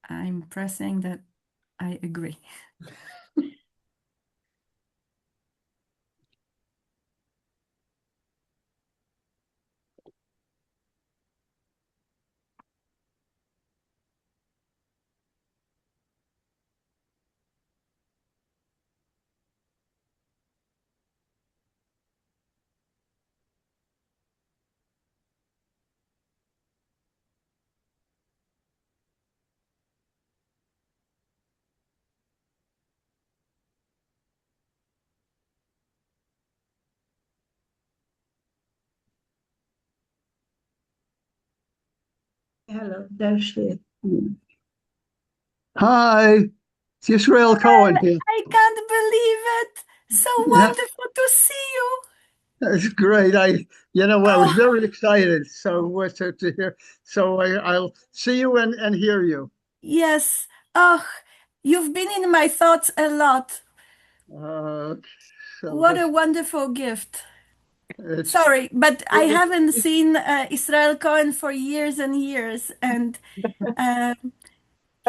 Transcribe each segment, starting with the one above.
I'm pressing that I agree. Hello, there she is. Hi, it's Israel Cohen here. I can't believe it. So Yeah. wonderful to see you. That's great. I was very excited. To hear. So I'll see you and hear you. Yes. Oh, you've been in my thoughts a lot. What a wonderful gift. Sorry, but I haven't seen Israel Cohen for years and years, and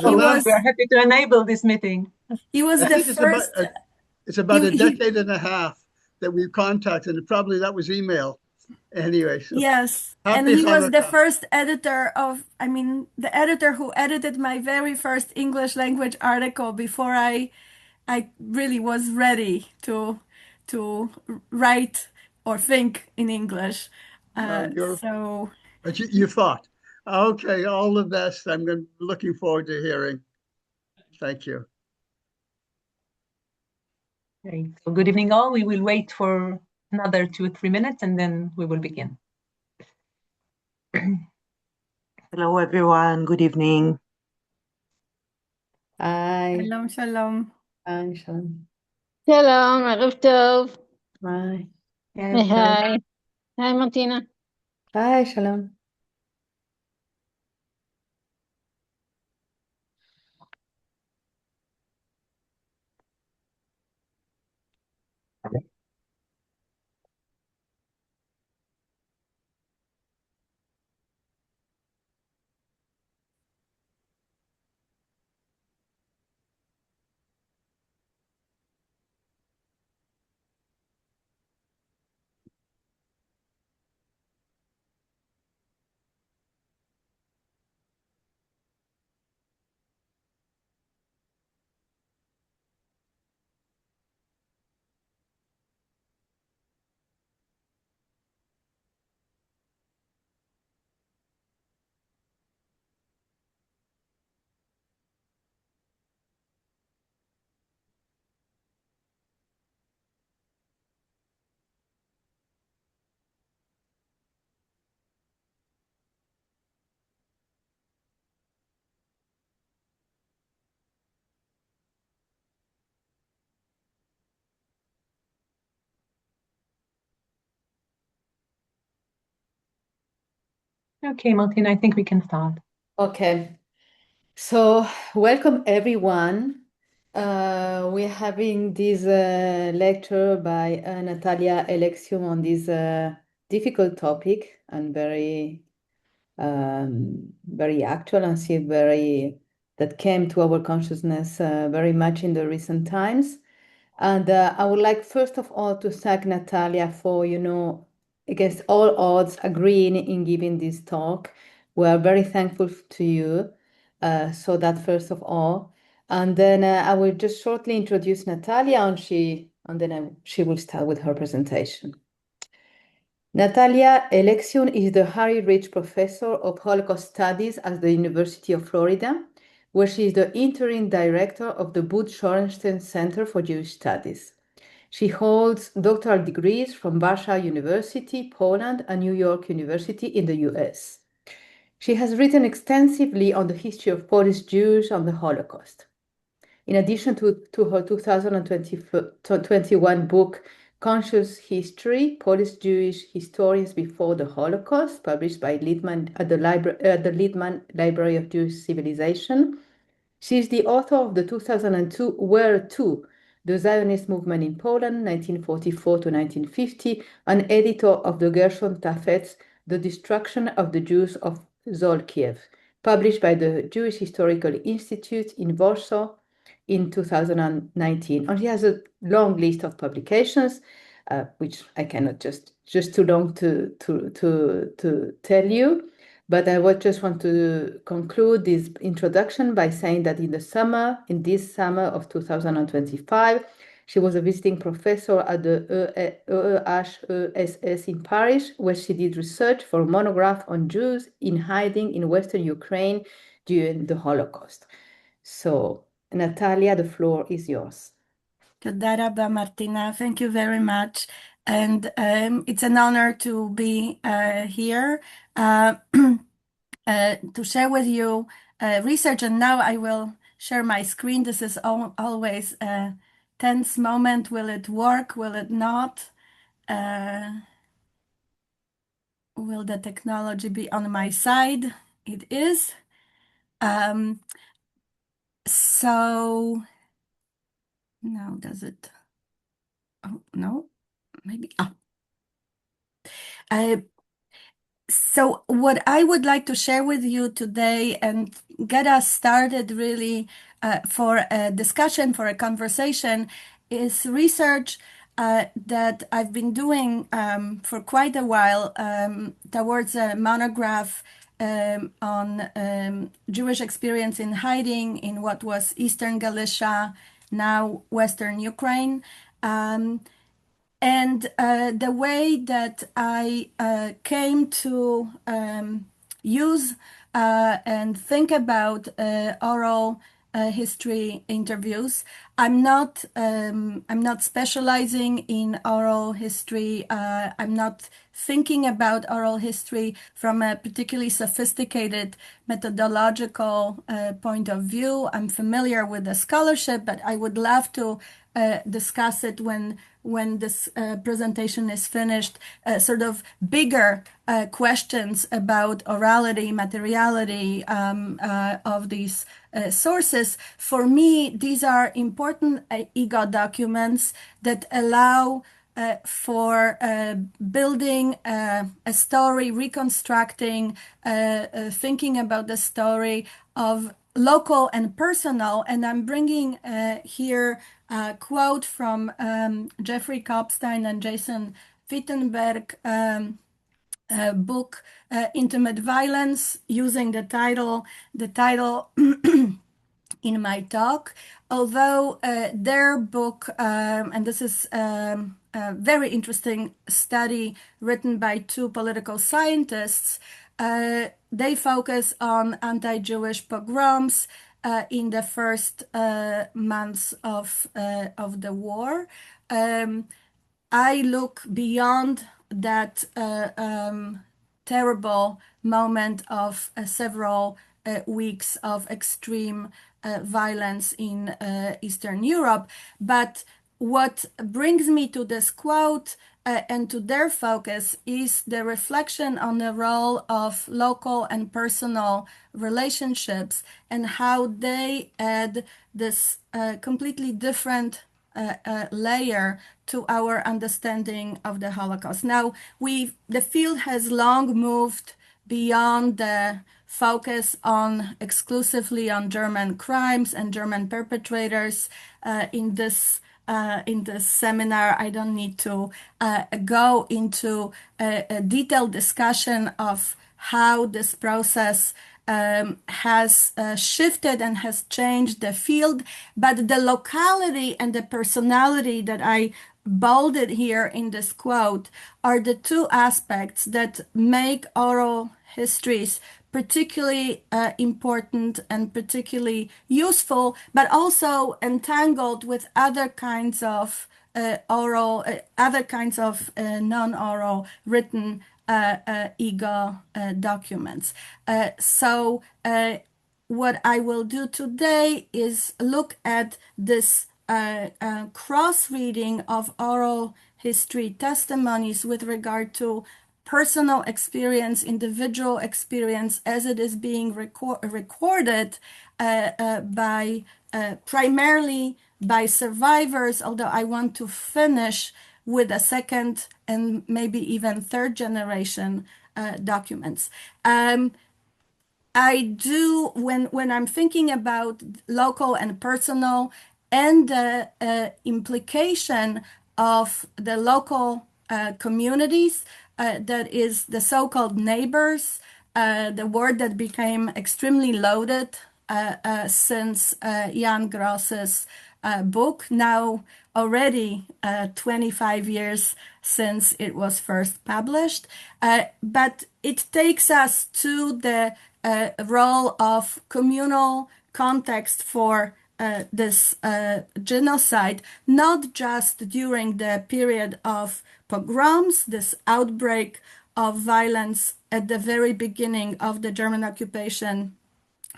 We are happy to enable this meeting. He was the first. It's about a decade and a half that we've contacted, and probably that was email. Anyway, so yes, and he was the first editor the editor who edited my very first English language article before I really was ready to write or think in English. But you thought, okay, all the best. I'm looking forward to hearing. Thank you. Okay, so good evening all. We will wait for another 2 or 3 minutes and then we will begin. Hello everyone, good evening. Hi. Shalom, shalom. Hi, shalom. Shalom, ערב טוב. Hi. Hi. Hi, Martina. Hi, shalom. Okay, Martina, I think we can start. Okay, so welcome everyone. We're having this lecture by Natalia Alexio on this difficult topic and very actual and see that came to our consciousness very much in the recent times. And I would like first of all to thank Natalia for, against all odds, agreeing in giving this talk. We are very thankful to you. So that first of all, and then I will just shortly introduce Natalia, and she will start with her presentation. Natalia Alexio is the Harry Rich Professor of Holocaust Studies at the University of Florida, where she is the interim director of the Booth Shorenstein Center for Jewish Studies. She holds doctoral degrees from Warsaw University, Poland, and New York University in the US. She has written extensively on the history of Polish Jews and the Holocaust. In addition to her 2021 book, Conscious History, Polish Jewish Historians Before the Holocaust, published by Littman at the Littman Library of Jewish Civilization, she is the author of the 2002 Where To? The Zionist Movement in Poland, 1944 to 1950, and editor of the Gershon Tafet's The Destruction of the Jews of Zolkiev, published by the Jewish Historical Institute in Warsaw in 2019. And he has a long list of publications, which I cannot just too long to tell you. But I would just want to conclude this introduction by saying that in this summer of 2025, she was a visiting professor at the EEHESS in Paris, where she did research for a monograph on Jews in hiding in Western Ukraine during the Holocaust. So, Natalia, the floor is yours. תודה רבה, מרטינה. Thank you very much. And it's an honor to be here to share with you research. And now I will share my screen. This is always a tense moment. Will it work? Will it not? Will the technology be on my side? It is. So now does it? Oh, no, maybe. So what I would like to share with you today and get us started really for a discussion, for a conversation, is research that I've been doing for quite a while towards a monograph on Jewish experience in hiding in what was Eastern Galicia, now Western Ukraine. And the way that I came to use and think about oral history interviews. I'm not specializing in oral history. I'm not thinking about oral history from a particularly sophisticated methodological point of view. I'm familiar with the scholarship, but I would love to discuss it when this presentation is finished, sort of bigger questions about orality, materiality of these sources. For me, these are important ego documents that allow for building a story, reconstructing, thinking about the story of local and personal. And I'm bringing here a quote from Jeffrey Kopstein and Jason Wittenberg book, Intimate Violence, using the title in my talk. Although their book, and this is a very interesting study written by two political scientists, they focus on anti-Jewish pogroms in the first months of the war. I look beyond that terrible moment of several weeks of extreme violence in Eastern Europe. But what brings me to this quote and to their focus is the reflection on the role of local and personal relationships and how they add this completely different layer to our understanding of the Holocaust. Now, the field has long moved beyond the focus on exclusively on German crimes and German perpetrators. In this seminar, I don't need to go into a detailed discussion of how this process has shifted and has changed the field, but the locality and the personality that I bolded here in this quote are the two aspects that make oral histories particularly important and particularly useful, but also entangled with other kinds of non-oral written ego documents. So what I will do today is look at this cross-reading of oral history testimonies with regard to personal experience, individual experience, as it is being recorded by primarily by survivors, although I want to finish with a second and maybe even third generation documents. I do, when I'm thinking about local and personal and the implication of the local communities, that is the so-called neighbors, the word that became extremely loaded since Jan Gross's book, now already 25 years since it was first published. But it takes us to the role of communal context for this genocide, not just during the period of pogroms, this outbreak of violence at the very beginning of the German occupation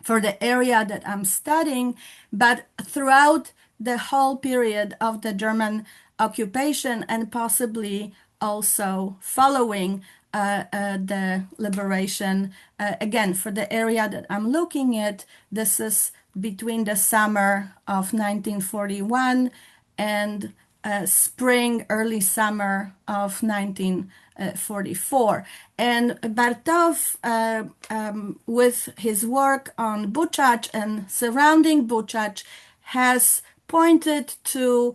for the area that I'm studying, but throughout the whole period of the German occupation and possibly also following the liberation. Again, for the area that I'm looking at, this is between the summer of 1941 and spring, early summer of 1944. And Bartov, with his work on Buchach and surrounding Buchach, has pointed to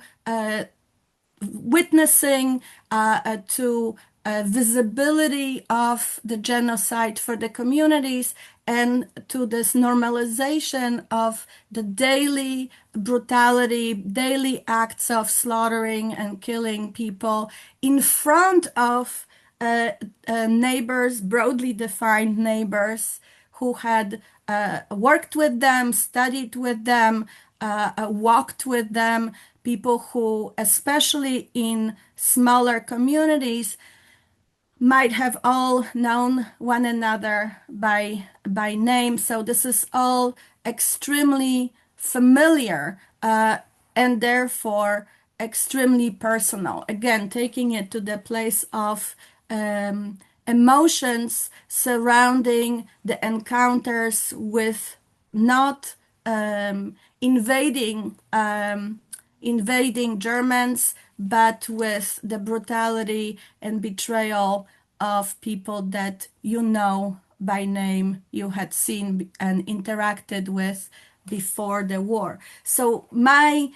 witnessing, to visibility of the genocide for the communities and to this normalization of the daily brutality, daily acts of slaughtering and killing people in front of neighbors, broadly defined neighbors who had worked with them, studied with them, walked with them, people who, especially in smaller communities, might have all known one another by name. So this is all extremely familiar and therefore extremely personal. Again, taking it to the place of emotions surrounding the encounters with not invading Germans, but with the brutality and betrayal of people that you know by name, you had seen and interacted with before the war. So my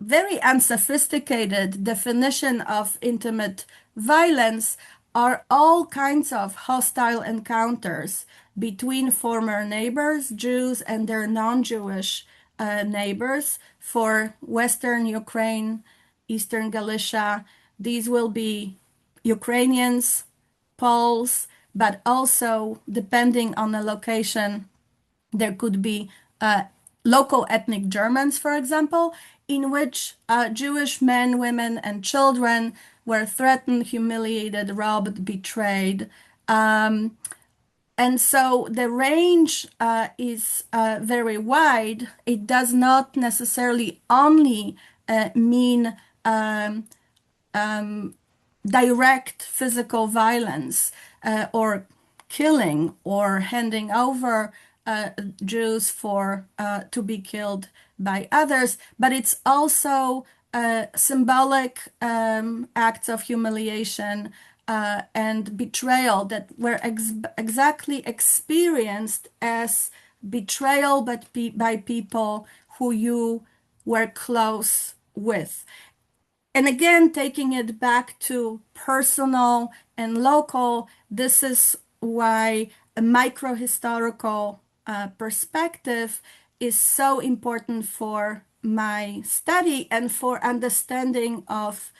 very unsophisticated definition of intimate violence are all kinds of hostile encounters between former neighbors, Jews and their non-Jewish neighbors. For Western Ukraine, Eastern Galicia, these will be Ukrainians, Poles, but also, depending on the location, there could be local ethnic Germans, for example, in which Jewish men, women, and children were threatened, humiliated, robbed, betrayed. And so the range is very wide. It does not necessarily only mean direct physical violence or killing or handing over Jews for to be killed by others, but it's also symbolic acts of humiliation and betrayal that were exactly experienced as betrayal by people who you were close with. And again, taking it back to personal and local, this is why a microhistorical perspective is so important for my study and for understanding of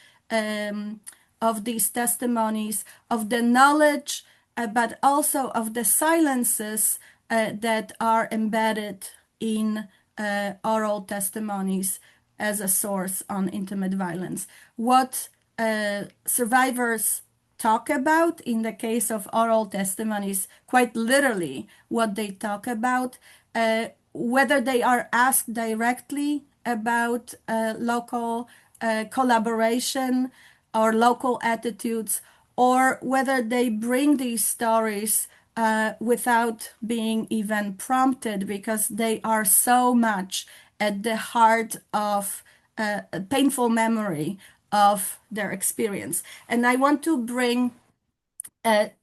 these testimonies, of the knowledge, but also of the silences that are embedded in oral testimonies as a source on intimate violence. What survivors talk about in the case of oral testimonies, quite literally what they talk about, whether they are asked directly about local collaboration or local attitudes, or whether they bring these stories without being even prompted, because they are so much at the heart of a painful memory of their experience. And I want to bring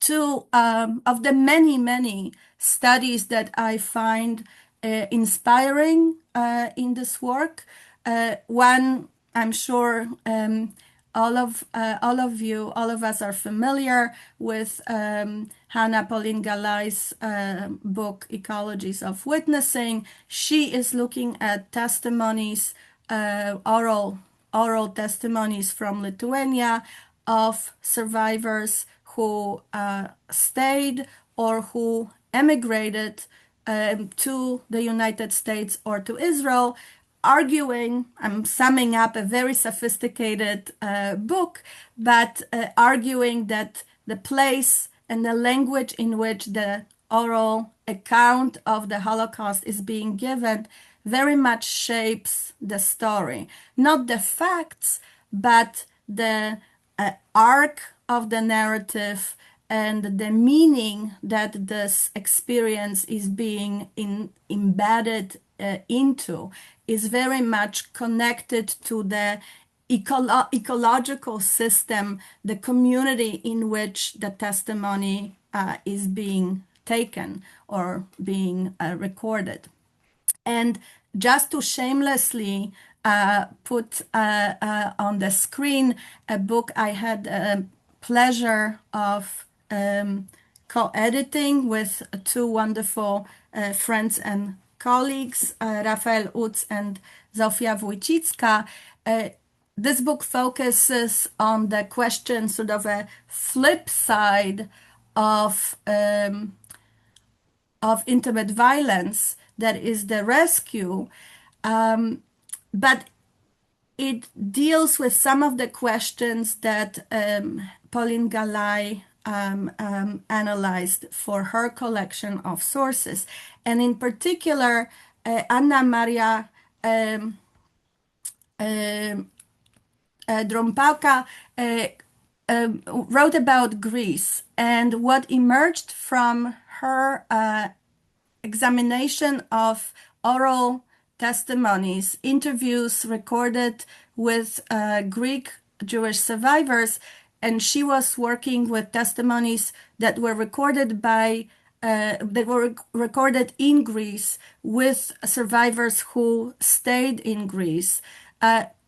two of the many studies that I find inspiring in this work. One, I'm sure all of us are familiar with Hannah Pauline Galai's book, Ecologies of Witnessing. She is looking at testimonies, oral testimonies from Lithuania of survivors who stayed or who emigrated to the United States or to Israel, arguing, I'm summing up a very sophisticated book, but arguing that the place and the language in which the oral account of the Holocaust is being given very much shapes the story. Not the facts, but the arc of the narrative and the meaning that this experience is being embedded into is very much connected to the ecological system, the community in which the testimony is being taken or being recorded. And just to shamelessly put on the screen a book I had the pleasure of co-editing with two wonderful friends and colleagues, Rafael Utz and Zofia Wójcicka. This book focuses on the question, sort of a flip side of intimate violence, that is the rescue, but it deals with some of the questions that Pauline Galai analyzed for her collection of sources. And in particular, Anna Maria Drompauka wrote about Greece, and what emerged from her examination of oral testimonies, interviews recorded with Greek Jewish survivors, and she was working with testimonies that were recorded recorded in Greece with survivors who stayed in Greece,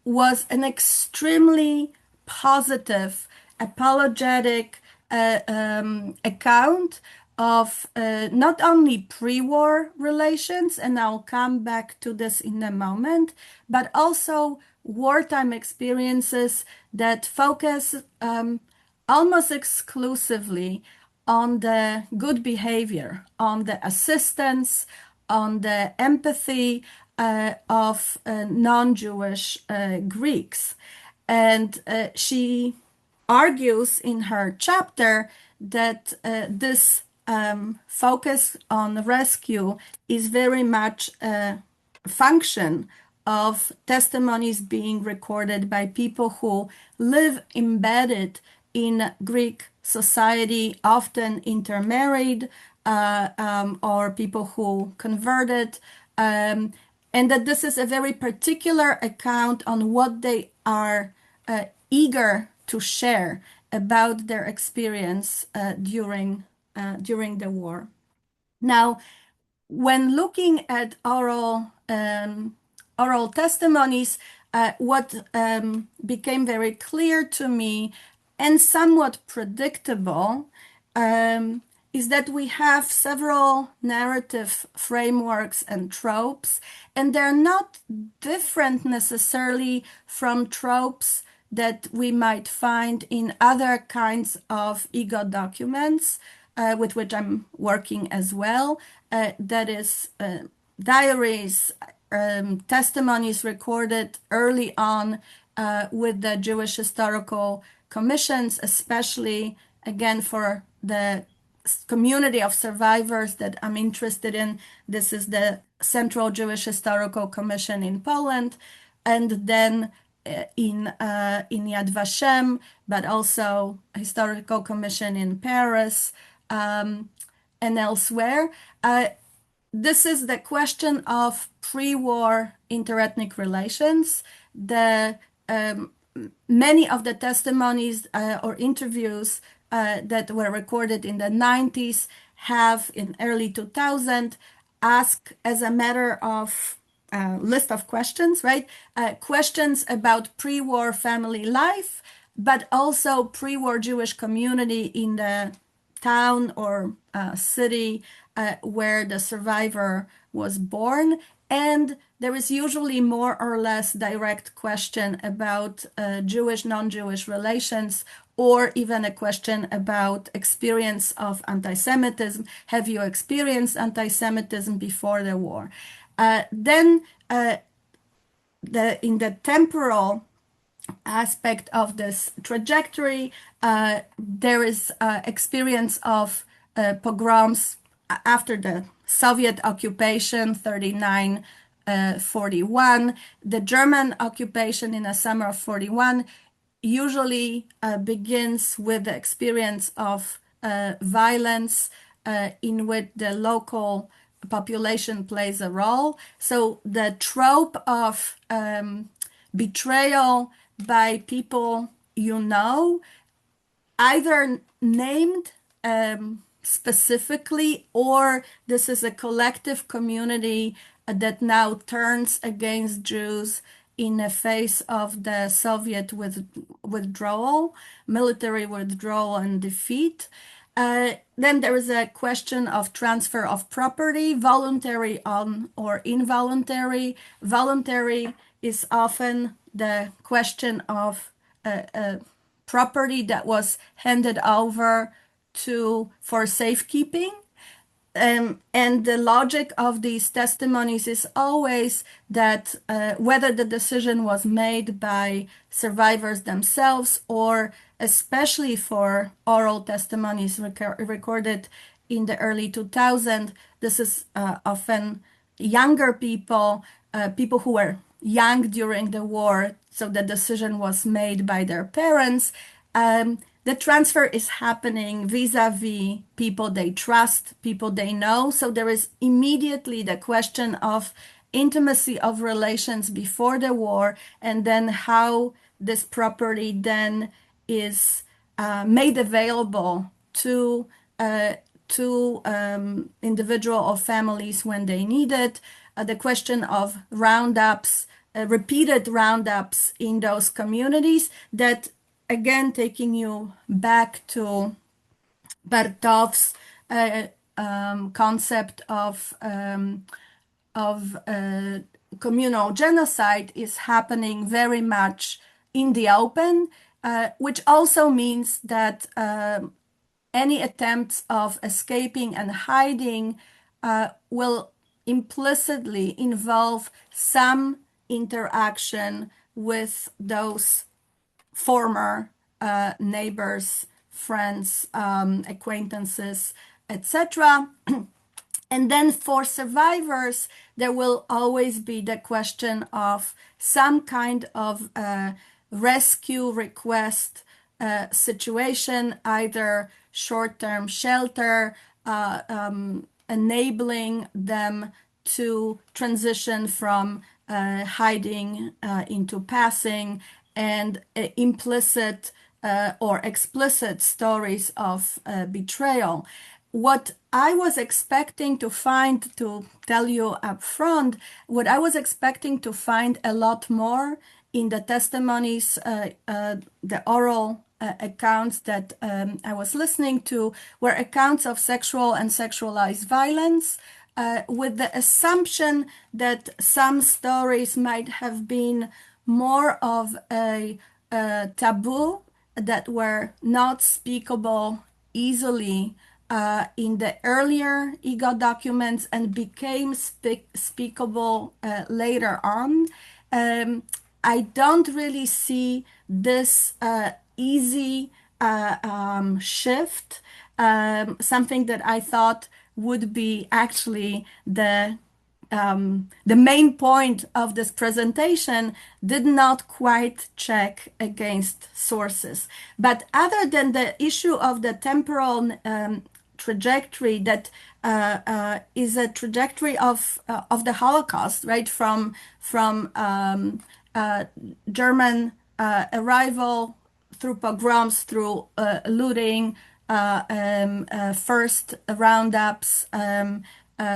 was an extremely positive, apologetic account of not only pre-war relations, and I'll come back to this in a moment, but also wartime experiences that focus almost exclusively on the good behavior, on the assistance, on the empathy of non-Jewish Greeks. And she argues in her chapter that this focus on rescue is very much a function of testimonies being recorded by people who live embedded in Greek society, often intermarried, or people who converted, and that this is a very particular account on what they are eager to share about their experience during the war. Now, when looking at oral testimonies, what became very clear to me and somewhat predictable is that we have several narrative frameworks and tropes, and they're not different necessarily from tropes that we might find in other kinds of ego documents with which I'm working as well. That is diaries, testimonies recorded early on with the Jewish historical commissions, especially, again, for the community of survivors that I'm interested in. This is the Central Jewish Historical Commission in Poland, and then in Yad Vashem, but also Historical Commission in Paris and elsewhere. This is the question of pre-war interethnic relations. Many of the testimonies or interviews that were recorded in the 90s have in early 2000 asked as a matter of list of questions, right? Questions about pre-war family life, but also pre-war Jewish community in the town or city where the survivor was born. And there is usually more or less direct question about Jewish, non-Jewish relations, or even a question about experience of anti-Semitism. Have you experienced anti-Semitism before the war? Then in the temporal aspect of this trajectory, there is experience of pogroms after the Soviet occupation, 39-41. The German occupation in the summer of 41 usually begins with the experience of violence in which the local population plays a role. So the trope of betrayal by people you know, either named specifically, or this is a collective community that now turns against Jews in the face of the Soviet withdrawal, military withdrawal and defeat. Then there is a question of transfer of property, voluntary or involuntary. Voluntary is often the question of property that was handed over for safekeeping. And the logic of these testimonies is always that whether the decision was made by survivors themselves, or especially for oral testimonies recorded in the early 2000s, this is often younger people, people who were young during the war, so the decision was made by their parents. The transfer is happening vis-a-vis people they trust, people they know. So there is immediately the question of intimacy of relations before the war, and then how this property then is made available to individual or families when they need it. The question of roundups, repeated roundups in those communities, that again, taking you back to Bertov's concept of communal genocide, is happening very much in the open, which also means that any attempts of escaping and hiding will implicitly involve some interaction with those former neighbors, friends, acquaintances, etc. And then for survivors, there will always be the question of some kind of rescue request situation, either short-term shelter, enabling them to transition from hiding into passing, and implicit or explicit stories of betrayal. What I was expecting to find, to tell you up front, what I was expecting to find a lot more in the testimonies, the oral accounts that I was listening to, were accounts of sexual and sexualized violence, with the assumption that some stories might have been more of a taboo, that were not speakable easily in the earlier EGOT documents and became speakable later on. I don't really see this easy shift, something that I thought would be actually the main point of this presentation, did not quite check against sources. But other than the issue of the temporal trajectory that is a trajectory of the Holocaust, right, from German arrival through pogroms, through looting, first roundups,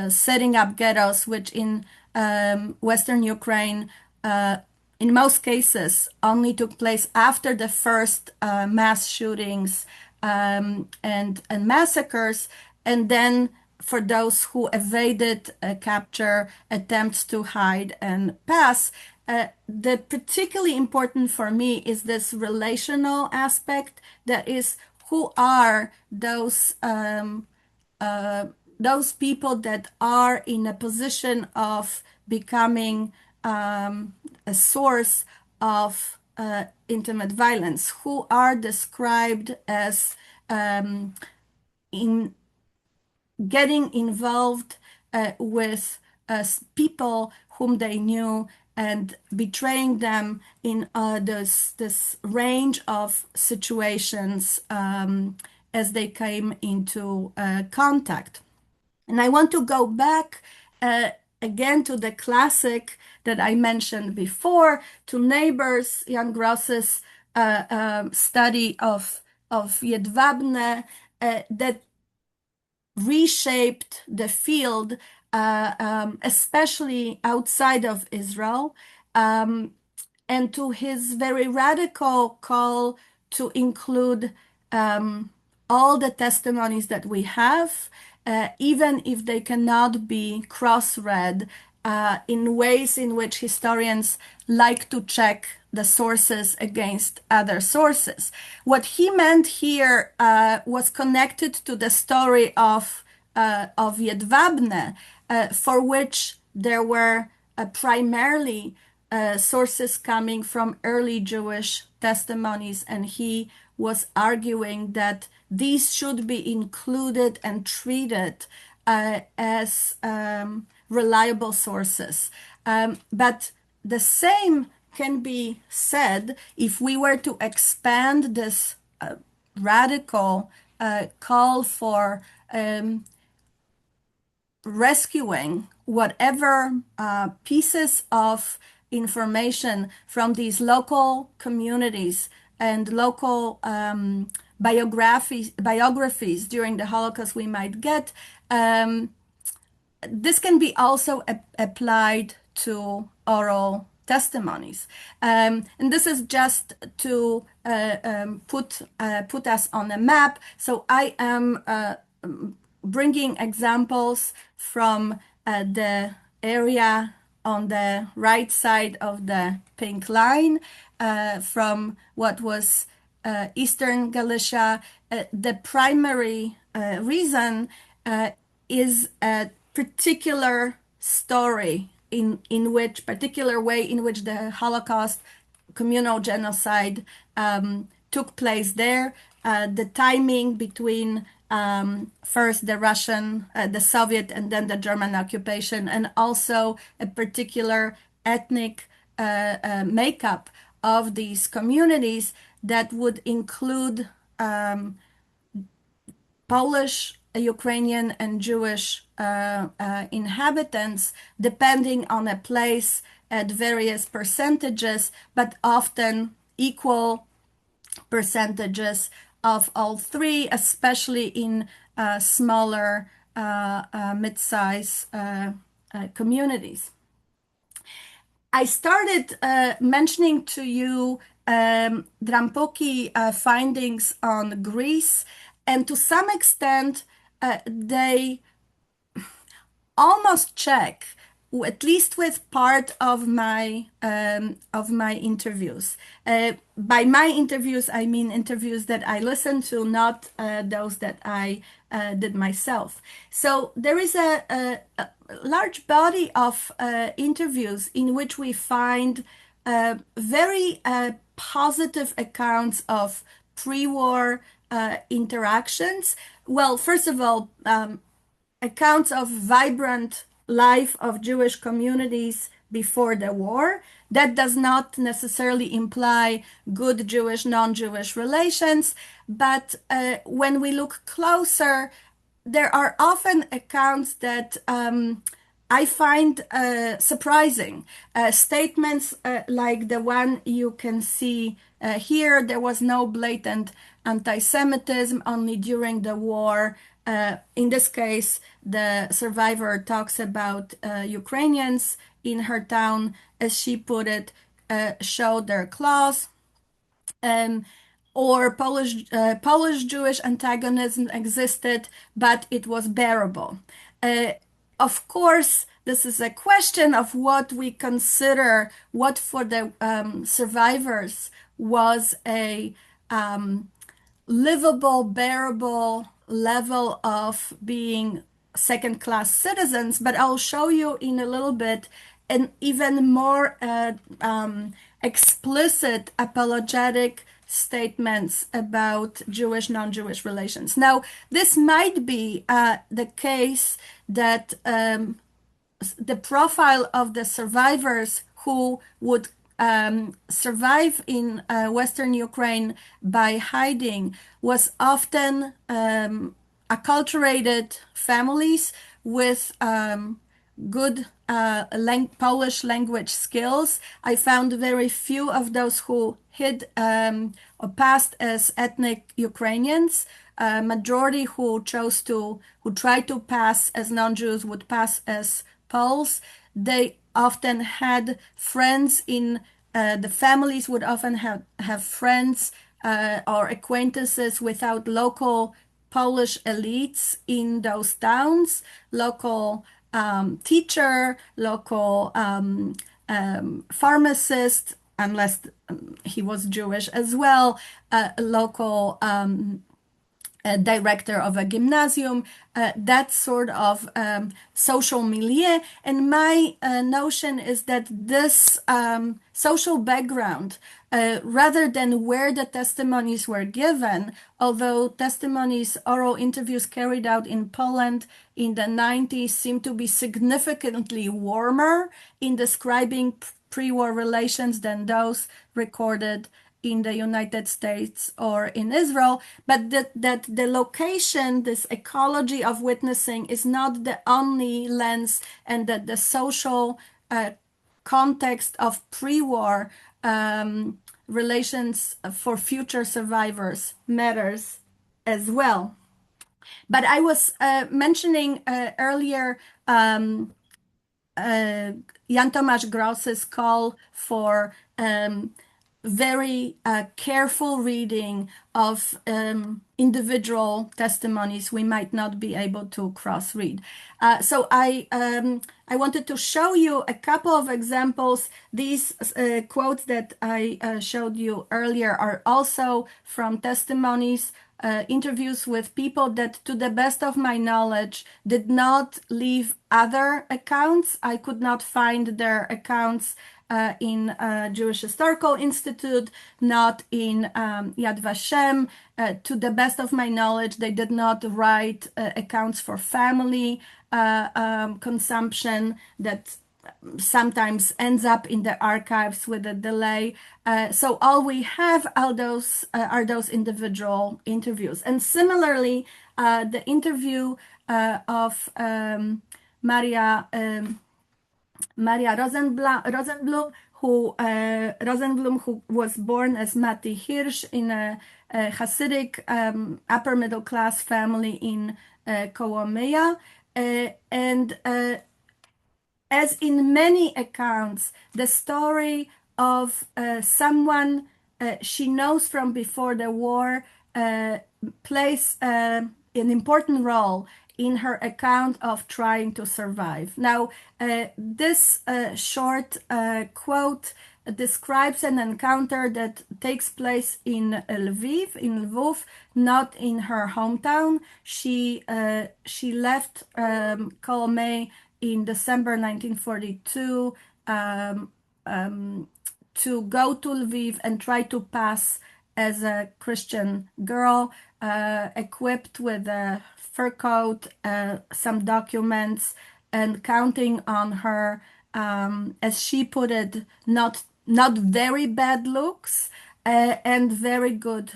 setting up ghettos, which in Western Ukraine, in most cases, only took place after the first mass shootings and massacres, and then for those who evaded capture, attempts to hide and pass. The particularly important for me is this relational aspect, that is, who are those people that are in a position of becoming a source of intimate violence, who are described as in getting involved with people whom they knew and betraying them in this range of situations as they came into contact. And I want to go back again to the classic that I mentioned before, to Neighbors, Jan Gross's study of Jedwabne that reshaped the field, especially outside of Israel, and to his very radical call to include all the testimonies that we have, even if they cannot be cross-read in ways in which historians like to check the sources against other sources. What he meant here was connected to the story of Jedwabne, for which there were primarily sources coming from early Jewish testimonies, and he was arguing that these should be included and treated as reliable sources. But the same can be said if we were to expand this radical call for rescuing whatever pieces of information from these local communities and local biographies during the Holocaust we might get. This can be also applied to oral testimonies. And this is just to put us on a map. So I am bringing examples from the area on the right side of the pink line, from what was Eastern Galicia. The primary reason is a particular story particular way in which the Holocaust, communal genocide, took place there. The timing between first the Russian, the Soviet, and then the German occupation, and also a particular ethnic makeup of these communities that would include Polish, Ukrainian, and Jewish inhabitants, depending on a place at various percentages, but often equal percentages of all three, especially in smaller mid-size communities. I started mentioning to you Drampoki findings on Greece, and to some extent they almost check, at least with part of my interviews. By my interviews, I mean interviews that I listened to, not those that I did myself. So there is a large body of interviews in which we find very positive accounts of pre-war interactions. Well, first of all, accounts of vibrant life of Jewish communities before the war. That does not necessarily imply good Jewish, non-Jewish relations, but when we look closer, there are often accounts that I find surprising. Statements like the one you can see here. There was no blatant anti-Semitism, only during the war. In this case, the survivor talks about Ukrainians in her town, as she put it, showed their claws. Or Polish Jewish antagonism existed, but it was bearable. Of course, this is a question of what we consider, what for the survivors was a livable, bearable level of being second-class citizens. But I'll show you in a little bit an even more explicit apologetic statements about Jewish, non-Jewish relations. Now, this might be the case that the profile of the survivors who would survive in Western Ukraine by hiding was often acculturated families with good Polish language skills. I found very few of those who hid or passed as ethnic Ukrainians. Majority who tried to pass as non-Jews would pass as Poles. They often had friends in the families would often have friends or acquaintances without local Polish elites in those towns, local teacher, local pharmacist, unless he was Jewish as well, local director of a gymnasium, that sort of social milieu. And my notion is that this social background, rather than where the testimonies were given, although testimonies, oral interviews carried out in Poland in the 90s seem to be significantly warmer in describing pre-war relations than those recorded in the United States or in Israel, but that the location, this ecology of witnessing, is not the only lens, and that the social context of pre-war relations for future survivors matters as well. But I was mentioning earlier Jan Tomasz Gross's call for very careful reading of individual testimonies we might not be able to cross-read. So I wanted to show you a couple of examples. These quotes that I showed you earlier are also from testimonies, interviews with people that, to the best of my knowledge, did not leave other accounts. I could not find their accounts in Jewish Historical Institute, not in Yad Vashem. To the best of my knowledge, they did not write accounts for family consumption that sometimes ends up in the archives with a delay. So all we have are those individual interviews. And similarly, the interview of Maria Rosenblum, who was born as Mati Hirsch in a Hasidic upper middle class family in Kołomyja, and as in many accounts, the story of someone she knows from before the war plays an important role in her account of trying to survive. Now, this short quote describes an encounter that takes place in Lviv, not in her hometown. She left Kołomyja in December 1942 to go to Lviv and try to pass as a Christian girl, equipped with a fur coat, some documents, and counting on her, as she put it, not very bad looks and very good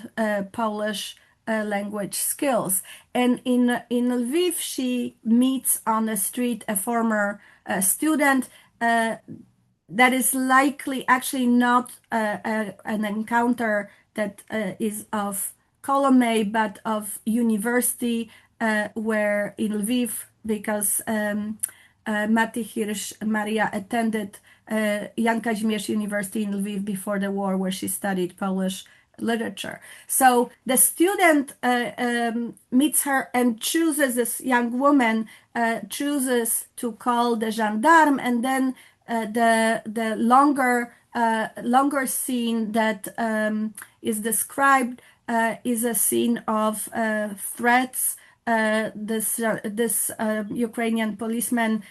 Polish language skills. And in Lviv, she meets on the street a former student. That is likely actually not an encounter that is of Colomé, but of university, where in Lviv, because Mati Hirsch Maria attended Jan Kazimierz University in Lviv before the war, where she studied Polish literature. So the student meets her and chooses, this young woman chooses to call the gendarme, and then the longer scene that is described is a scene of threats. This Ukrainian policeman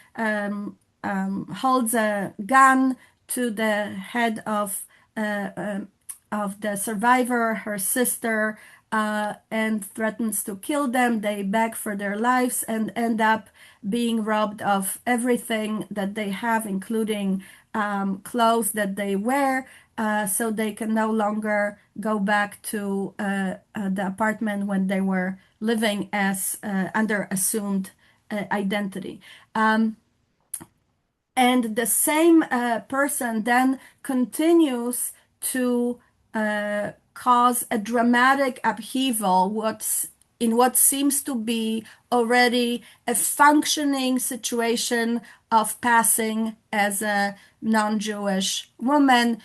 holds a gun to the head of the survivor, her sister, and threatens to kill them. They beg for their lives and end up being robbed of everything that they have, including clothes that they wear, so they can no longer go back to the apartment when they were living as under assumed identity. And the same person then continues to cause a dramatic upheaval in what seems to be already a functioning situation of passing as a non-Jewish woman,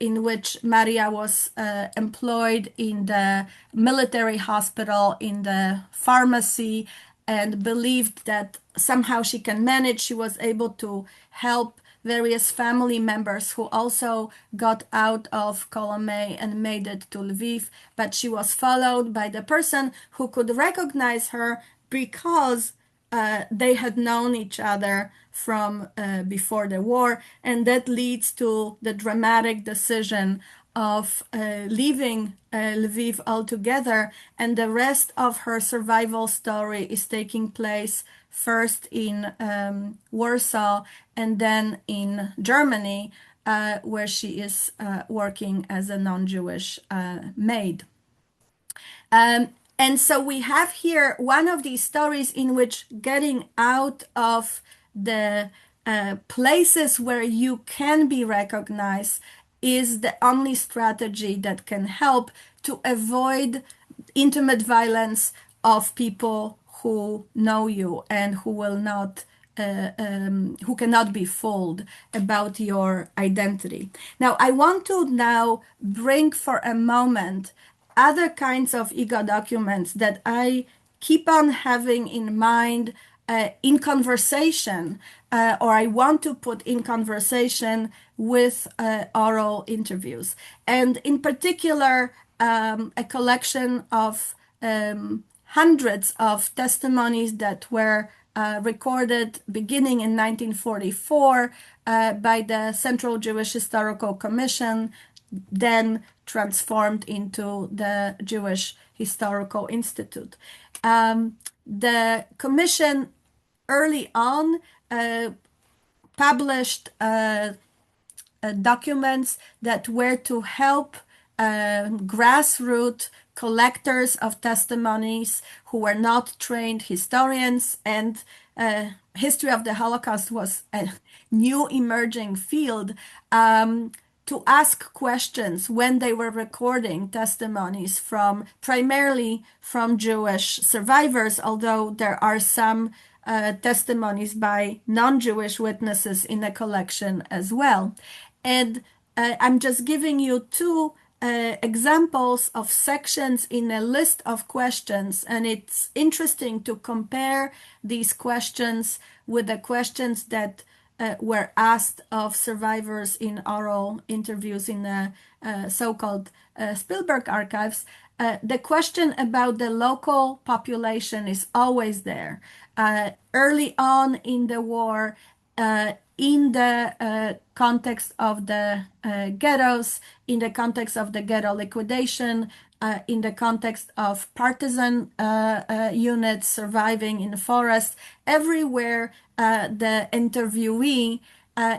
in which Maria was employed in the military hospital, in the pharmacy, and believed that somehow she can manage. She was able to help various family members who also got out of Colomé and made it to Lviv, but she was followed by the person who could recognize her because they had known each other from before the war, and that leads to the dramatic decision of leaving Lviv altogether, and the rest of her survival story is taking place first in Warsaw and then in Germany, where she is working as a non-Jewish maid. And so we have here one of these stories in which getting out of the places where you can be recognized is the only strategy that can help to avoid intimate violence of people who know you and who will not who cannot be fooled about your identity. Now, I want to now bring for a moment other kinds of ego documents that I keep on having in mind in conversation, or I want to put in conversation with oral interviews. And in particular, a collection of hundreds of testimonies that were recorded beginning in 1944 by the Central Jewish Historical Commission, then transformed into the Jewish Historical Institute. The commission early on published documents that were to help grassroots collectors of testimonies who were not trained historians, and history of the Holocaust was a new emerging field, to ask questions when they were recording testimonies primarily from Jewish survivors, although there are some testimonies by non-Jewish witnesses in the collection as well. And I'm just giving you two examples of sections in a list of questions, and it's interesting to compare these questions with the questions that were asked of survivors in oral interviews in the so-called Spielberg archives. The question about the local population is always there. Early on in the war, in the context of the ghettos, in the context of the ghetto liquidation, in the context of partisan units surviving in the forest, everywhere the interviewee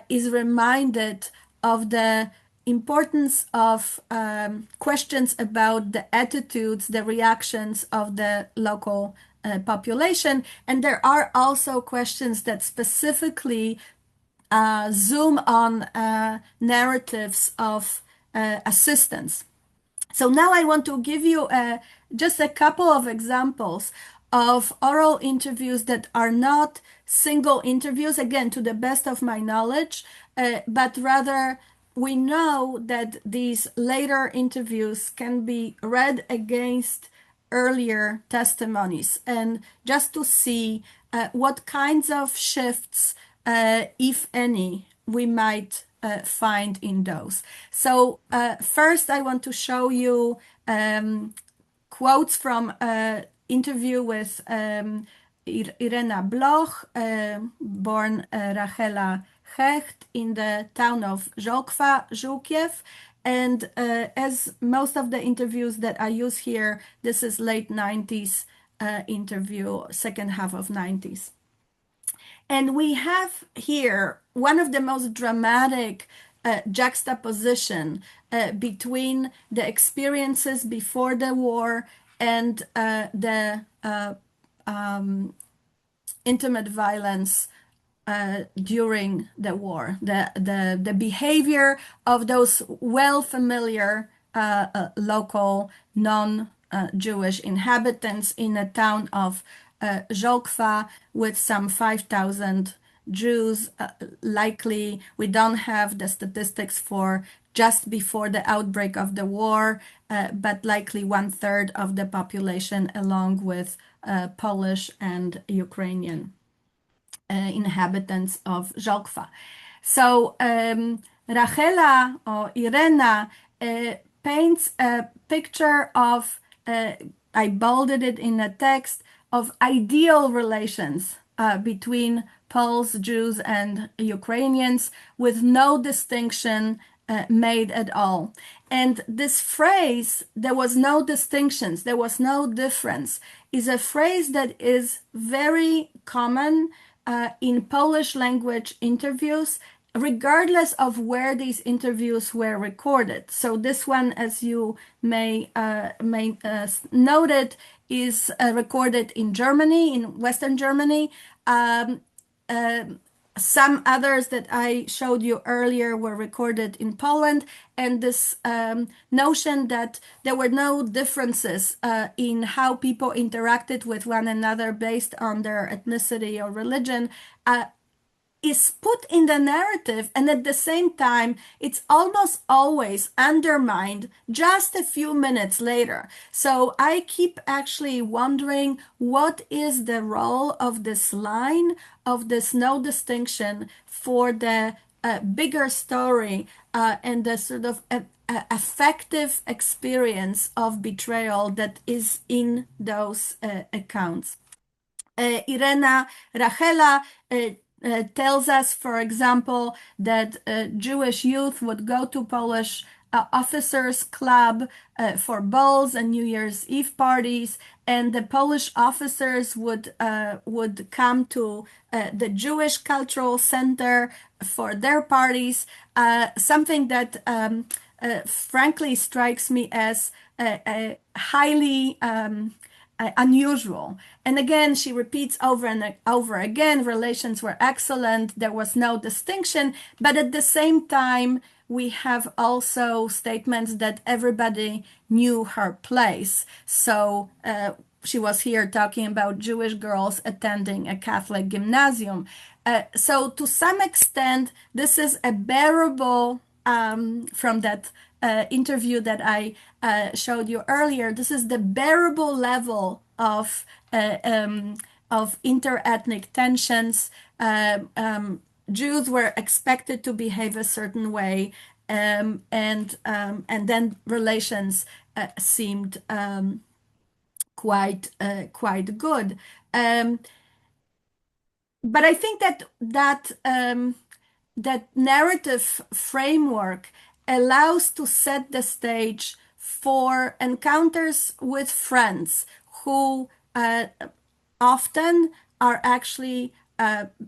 is reminded of the importance of questions about the attitudes, the reactions of the local population. And there are also questions that specifically zoom on narratives of assistance. So now I want to give you just a couple of examples of oral interviews that are not single interviews, again, to the best of my knowledge, but rather we know that these later interviews can be read against earlier testimonies, and just to see what kinds of shifts, if any, we might find in those. So first I want to show you quotes from an interview with Irena Bloch, born Rachela Hecht, in the town of Żółkwa, Żółkiew. And as most of the interviews that I use here, this is late 90s interview, second half of 90s. And we have here one of the most dramatic juxtaposition between the experiences before the war and the intimate violence during the war, the behavior of those well-familiar local non-Jewish inhabitants in a town of Żółkwa with some 5,000 Jews. Likely, we don't have the statistics for just before the outbreak of the war, but likely 1/3 of the population, along with Polish and Ukrainian inhabitants of Żółkwa. So Rachela or Irena paints a picture of, I bolded it in a text, of ideal relations between Poles, Jews, and Ukrainians, with no distinction made at all. And this phrase, there was no distinctions, there was no difference, is a phrase that is very common in Polish language interviews, regardless of where these interviews were recorded. So this one, as you may note it, is recorded in Germany, in Western Germany. Some others that I showed you earlier were recorded in Poland, and this notion that there were no differences in how people interacted with one another based on their ethnicity or religion is put in the narrative, and at the same time it's almost always undermined just a few minutes later. So I keep actually wondering, what is the role of this line, of this no distinction, for the bigger story and the sort of affective experience of betrayal that is in those accounts. Irena Rachela tells us, for example, that Jewish youth would go to Polish officers' club for balls and New Year's Eve parties, and the Polish officers would come to the Jewish Cultural Center for their parties, something that frankly strikes me as highly unusual. And again, she repeats over and over again, relations were excellent, there was no distinction, but at the same time, we have also statements that everybody knew her place. So she was here talking about Jewish girls attending a Catholic gymnasium. So to some extent, this is a bearable, from that interview that I showed you earlier, this is the bearable level of interethnic tensions. Jews were expected to behave a certain way, and then relations seemed quite good. But I think that narrative framework allows to set the stage for encounters with friends who often are actually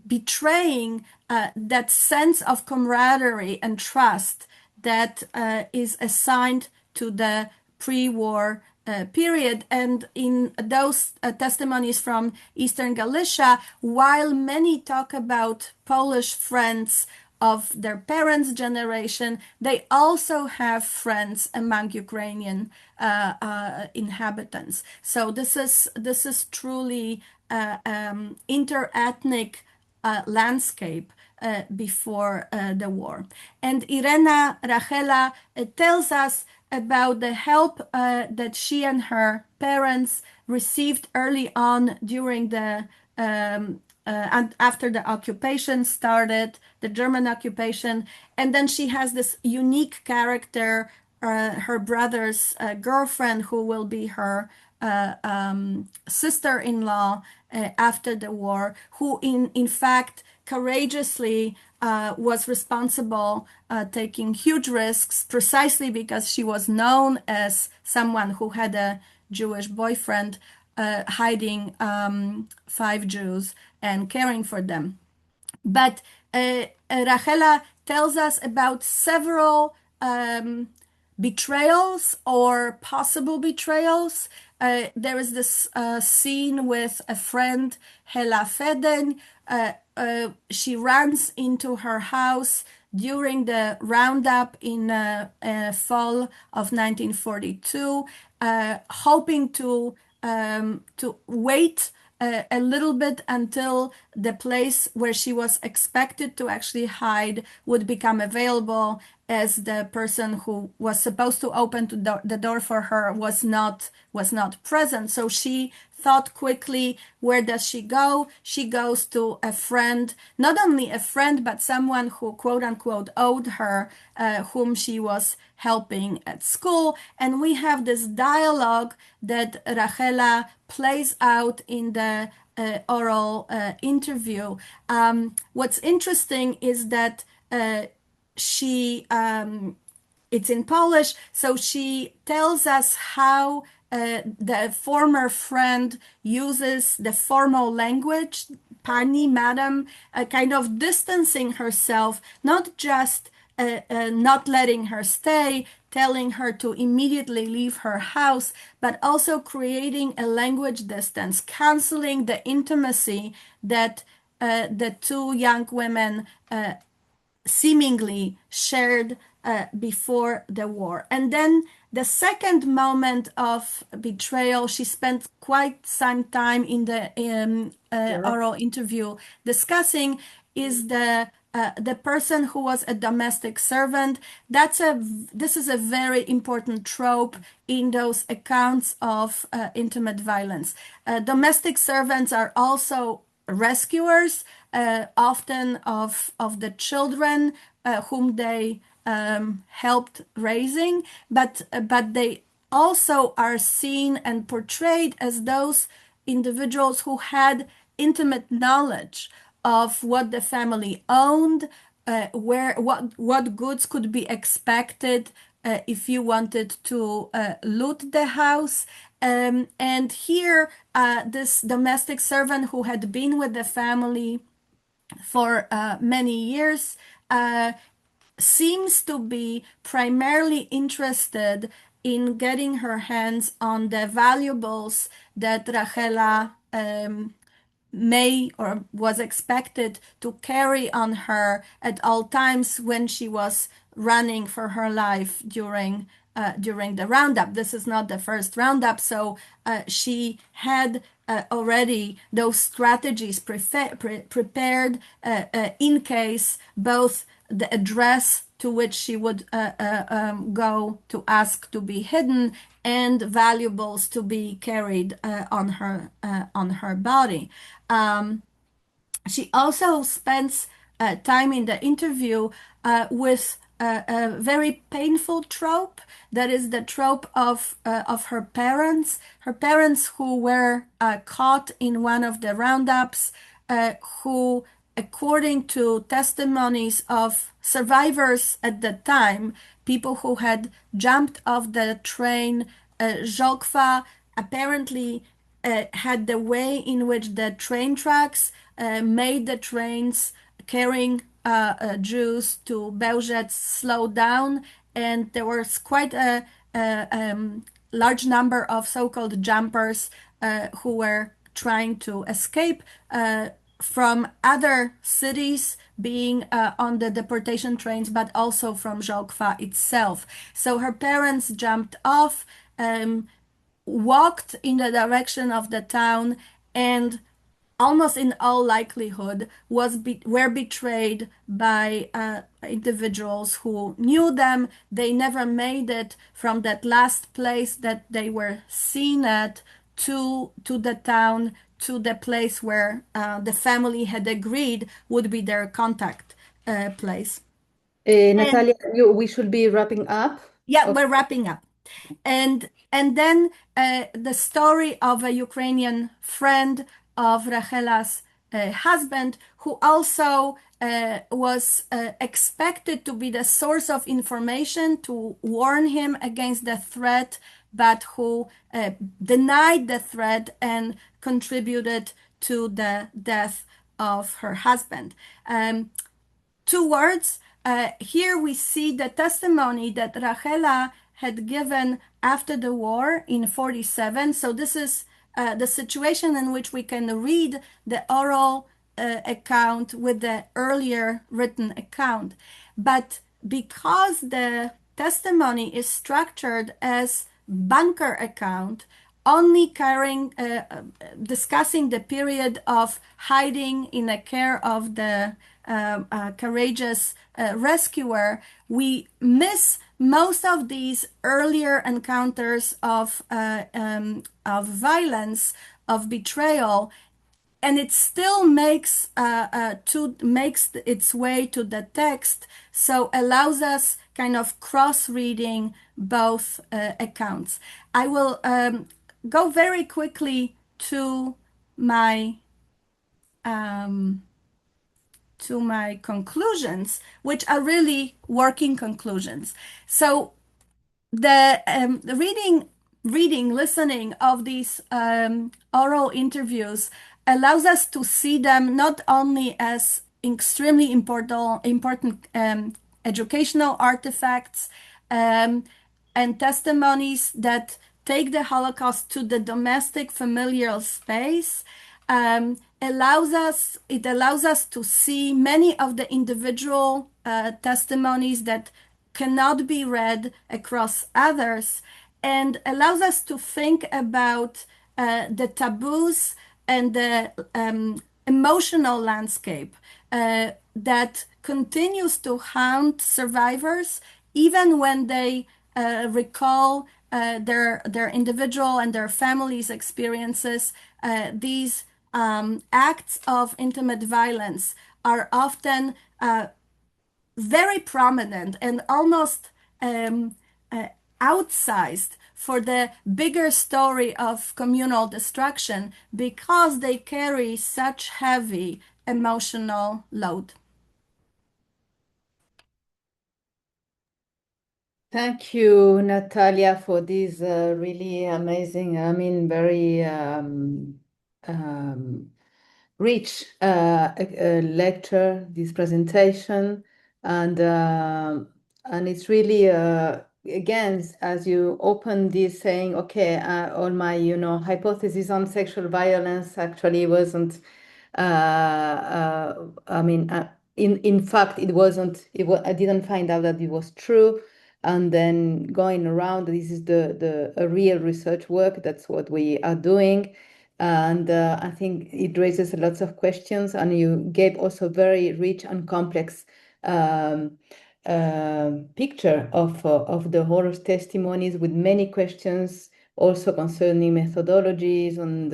betraying that sense of camaraderie and trust that is assigned to the pre-war period. And in those testimonies from Eastern Galicia, while many talk about Polish friends of their parents' generation, they also have friends among Ukrainian inhabitants. So this is truly inter-ethnic landscape before the war. And Irena Rachela tells us about the help that she and her parents received early on during the and after the occupation started, the German occupation. And then she has this unique character, her brother's girlfriend, who will be her sister-in-law after the war, who in fact courageously was responsible, taking huge risks precisely because she was known as someone who had a Jewish boyfriend, hiding 5 Jews and caring for them. But Rachela tells us about several betrayals or possible betrayals. There is this scene with a friend, Hela Feden. She runs into her house during the roundup in fall of 1942, hoping to wait a little bit until the place where she was expected to actually hide would become available, as the person who was supposed to open the door for her was not present. So she thought quickly, where does she go? She goes to a friend, not only a friend, but someone who quote unquote owed her, whom she was helping at school. And we have this dialogue that Rachela plays out in the oral interview. What's interesting is that it's in Polish, so she tells us how the former friend uses the formal language, pani, madam, kind of distancing herself, not just not letting her stay, telling her to immediately leave her house, but also creating a language distance, canceling the intimacy that the two young women seemingly shared before the war. And then the second moment of betrayal, she spent quite some time in the oral interview discussing, is the person who was a domestic servant. This is a very important trope in those accounts of intimate violence. Domestic servants are also rescuers, often of the children whom they helped raising, but they also are seen and portrayed as those individuals who had intimate knowledge of what the family owned, what goods could be expected if you wanted to loot the house. And here, this domestic servant who had been with the family for many years seems to be primarily interested in getting her hands on the valuables that Rachela may or was expected to carry on her at all times when she was running for her life during the roundup. This is not the first roundup, so she had already those strategies prepared in case both the address to which she would go to ask to be hidden and valuables to be carried on her body. She also spends time in the interview with a very painful trope, that is the trope of her parents who were caught in one of the roundups, who, according to testimonies of survivors at the time, people who had jumped off the train, Żokwa apparently had the way in which the train tracks made the trains carrying Jews to Belzec slowed down, and there was quite a large number of so-called jumpers who were trying to escape from other cities being on the deportation trains, but also from Żłobka itself. So her parents jumped off, walked in the direction of the town, and almost in all likelihood were betrayed by individuals who knew them. They never made it from that last place that they were seen at to the town, to the place where the family had agreed would be their contact place. Natalia, we should be wrapping up. Yeah, okay. We're wrapping up. And then the story of a Ukrainian friend of Rachela's husband, who also was expected to be the source of information to warn him against the threat, but who denied the threat and contributed to the death of her husband. 2 words. Here we see the testimony that Rachela had given after the war in 1947. So this is the situation in which we can read the oral account with the earlier written account. But because the testimony is structured as bunker account, only discussing the period of hiding in the care of the courageous rescuer, we miss most of these earlier encounters of violence, of betrayal, and it still makes its way to the text, so allows us kind of cross-reading both accounts. I will go very quickly to my conclusions, which are really working conclusions. So the listening of these oral interviews allows us to see them not only as extremely important educational artifacts and testimonies that take the Holocaust to the domestic familial space. It allows us to see many of the individual testimonies that cannot be read across others, and allows us to think about the taboos and the emotional landscape that continues to haunt survivors even when they recall their individual and their family's experiences. These acts of intimate violence are often very prominent and almost outsized for the bigger story of communal destruction because they carry such heavy emotional load. Thank you, Natalia, for this really amazing, very rich lecture, this presentation, and it's really again, as you open this saying, okay, all my hypothesis on sexual violence actually wasn't. In fact, it wasn't. I didn't find out that it was true. And then going around, this is the real research work. That's what we are doing. And I think it raises lots of questions, and you gave also very rich and complex picture of the horror testimonies with many questions also concerning methodologies. And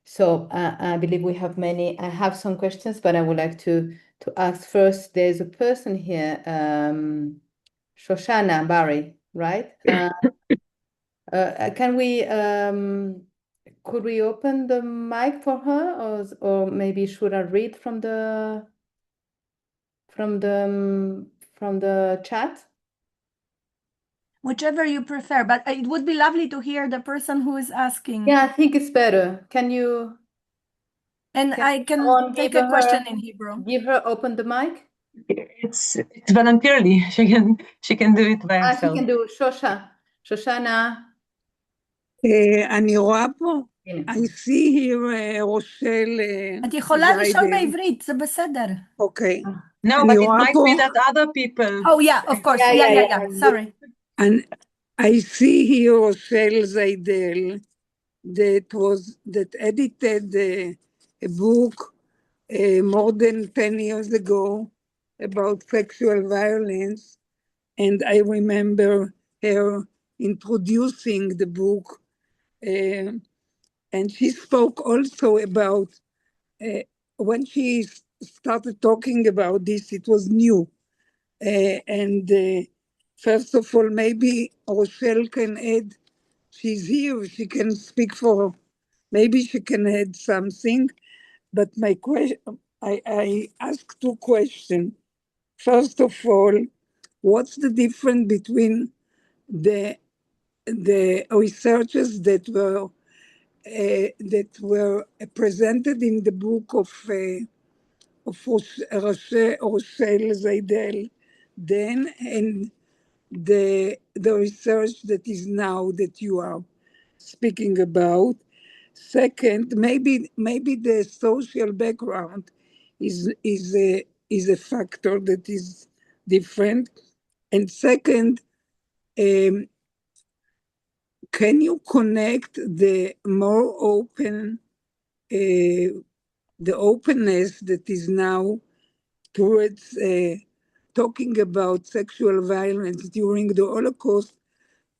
so I believe we have many. I have some questions, but I would like to ask first. There's a person here, Shoshana Barry, right? Can we? Could we open the mic for her, or maybe should I read from the chat? Whichever you prefer, but it would be lovely to hear the person who is asking. Yeah, I think it's better. Can you? And I can take a question in Hebrew. Give her open the mic. It's voluntarily. She can do it by She herself. can do Shoshana. אני רואה פה, הנה. I see here רושל את יכולה לשאול זיידל. בעברית, זה בסדר. אוקיי. No, אני but it רואה might פה, be that other people. Oh, yeah, of course. Yeah. Sorry. I see here רושל זיידל that edited a book more than 10 years ago about sexual violence, and I remember her introducing the book, and she spoke also about when she started talking about this, it was new. First of all, maybe Rochelle can add, she's here, she can speak for, maybe she can add something. But my question, I asked two questions. First of all, what's the difference between the researchers that were presented in the book of Rochelle Zaidel then, and the research that is now that you are speaking about? Second, maybe the social background is a factor that is different. And second, can you connect the more open, the openness that is now towards talking about sexual violence during the Holocaust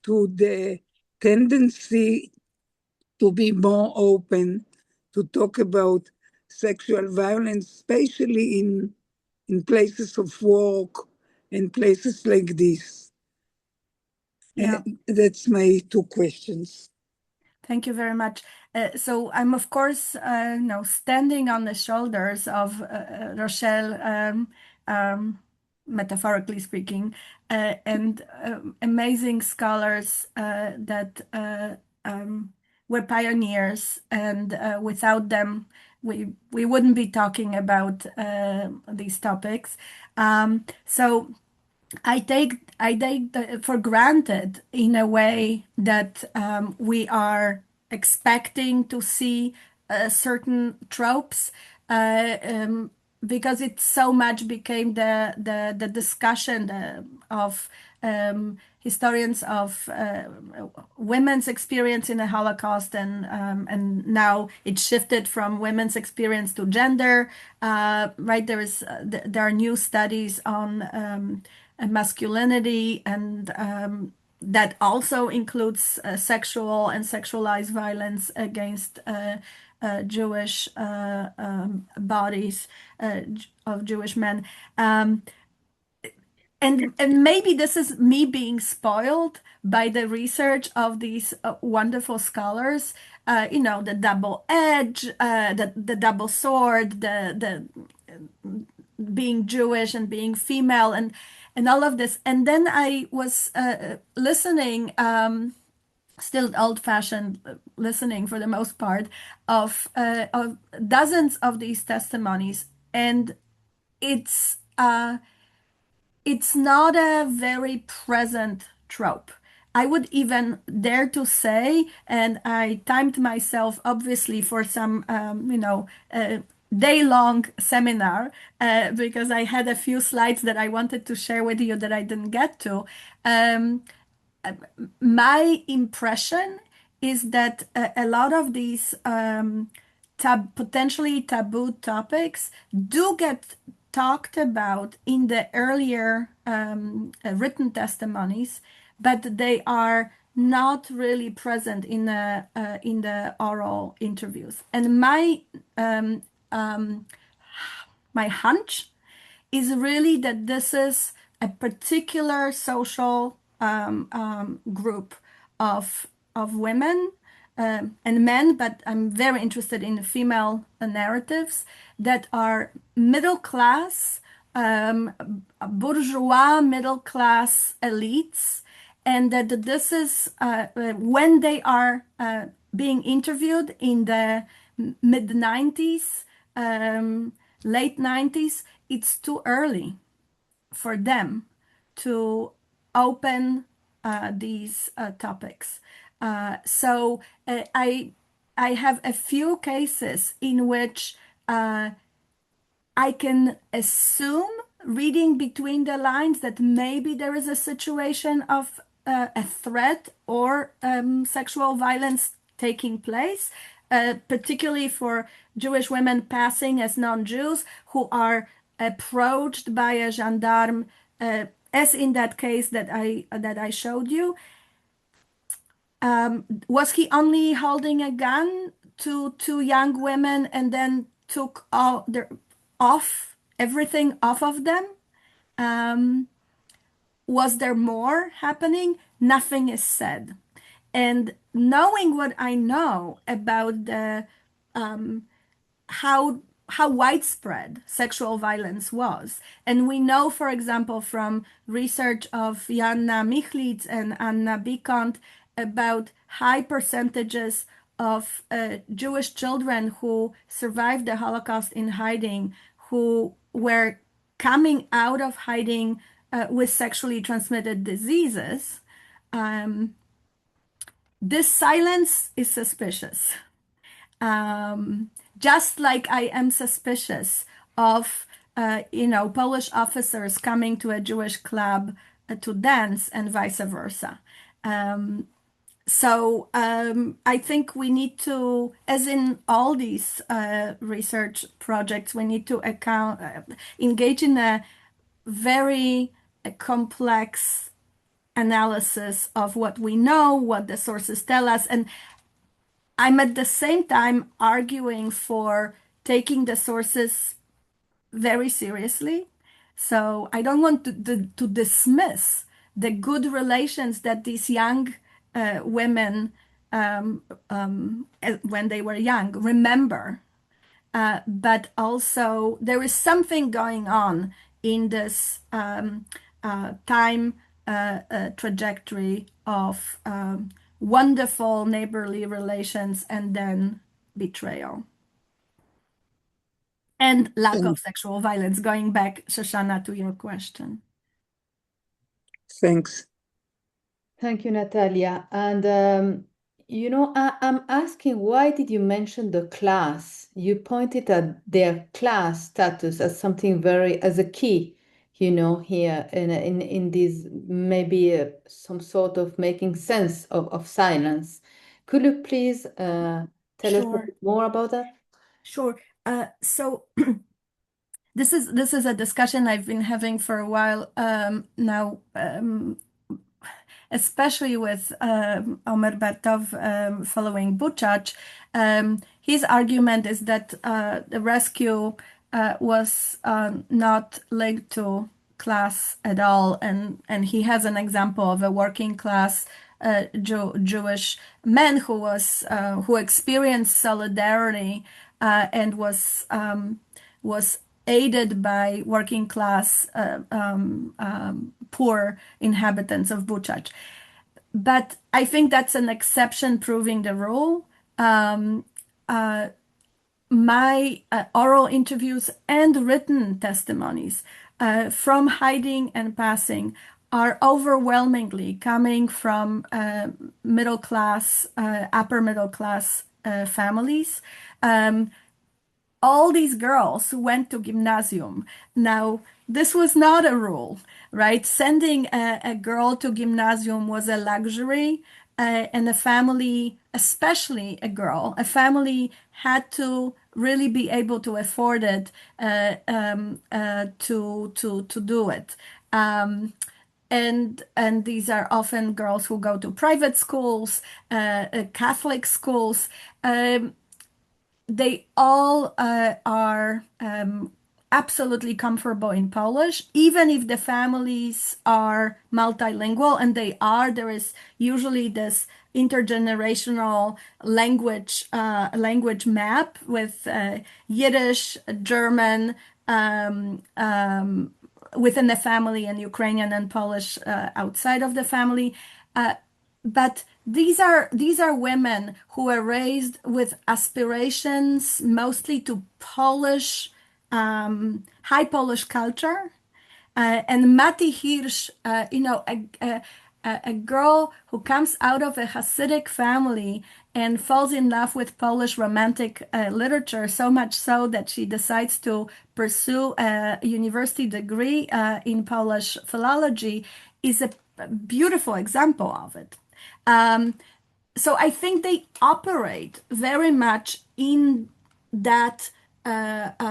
to the tendency to be more open to talk about sexual violence, especially in places of work and places like this? Yeah. That's my two questions. Thank you very much. So I'm, of course, standing on the shoulders of Rochelle, metaphorically speaking, and amazing scholars that were pioneers, and without them, we wouldn't be talking about these topics. So I take for granted in a way that we are expecting to see certain tropes because it so much became the discussion of historians of women's experience in the Holocaust, and now it shifted from women's experience to gender. Right, there are new studies on masculinity, and that also includes sexual and sexualized violence against Jewish bodies of Jewish men. And maybe this is me being spoiled by the research of these wonderful scholars, the double edge, the double sword, the being Jewish and being female, and all of this. And then I was listening, still old-fashioned listening for the most part, of dozens of these testimonies, and it's not a very present trope. I would even dare to say, and I timed myself obviously for some, day-long seminar because I had a few slides that I wanted to share with you that I didn't get to. My impression is that a lot of these potentially taboo topics do get talked about in the earlier written testimonies, but they are not really present in the oral interviews. And my hunch is really that this is a particular social group of women and men, but I'm very interested in the female narratives that are middle class, bourgeois middle class elites, and that this is when they are being interviewed in the mid-90s, late 90s, it's too early for them to open these topics. So I have a few cases in which I can assume, reading between the lines, that maybe there is a situation of a threat or sexual violence taking place, particularly for Jewish women passing as non-Jews who are approached by a gendarme, as in that case that I showed you. Was he only holding a gun to two young women and then took everything off of them? Was there more happening? Nothing is said. And knowing what I know about the how widespread sexual violence was, and we know, for example, from research of Jana Michlitz and Anna Bikont about high percentages of Jewish children who survived the Holocaust in hiding, who were coming out of hiding with sexually transmitted diseases. This silence is suspicious. Just like I am suspicious of, Polish officers coming to a Jewish club to dance and vice versa. So I think we need to, as in all these research projects, we need to engage in a very complex analysis of what we know, what the sources tell us. And I'm at the same time arguing for taking the sources very seriously. So I don't want to dismiss the good relations that these young women, when they were young, remember. But also there is something going on in this time trajectory of wonderful neighborly relations and then betrayal. And lack of sexual violence, going back, Shoshana, to your question. Thanks. Thank you, Natalia. And, I'm asking, why did you mention the class? You pointed at their class status as something as a key, here in this, maybe some sort of making sense of silence. Could you please tell us a bit more about that? Sure. So this is a discussion I've been having for a while now, especially with Omer Bartov following Buchach. His argument is that the rescue was not linked to class at all, and he has an example of a working class Jewish man who experienced solidarity and was aided by working class poor inhabitants of Buchach. But I think that's an exception proving the rule. My oral interviews and written testimonies from hiding and passing are overwhelmingly coming from middle class, upper middle class families. All these girls who went to gymnasium. Now, this was not a rule, right? Sending a girl to gymnasium was a luxury, and a family, especially a girl, a family had to really be able to afford it to do it. And these are often girls who go to private schools, Catholic schools. They all are absolutely comfortable in Polish, even if the families are multilingual, and they are. There is usually this intergenerational language map with Yiddish, German within the family, and Ukrainian and Polish outside of the family. But these are women who were raised with aspirations mostly to Polish high Polish culture. And Mati Hirsch, a girl who comes out of a Hasidic family and falls in love with Polish romantic literature, so much so that she decides to pursue a university degree in Polish philology, is a beautiful example of it. So I think they operate very much in that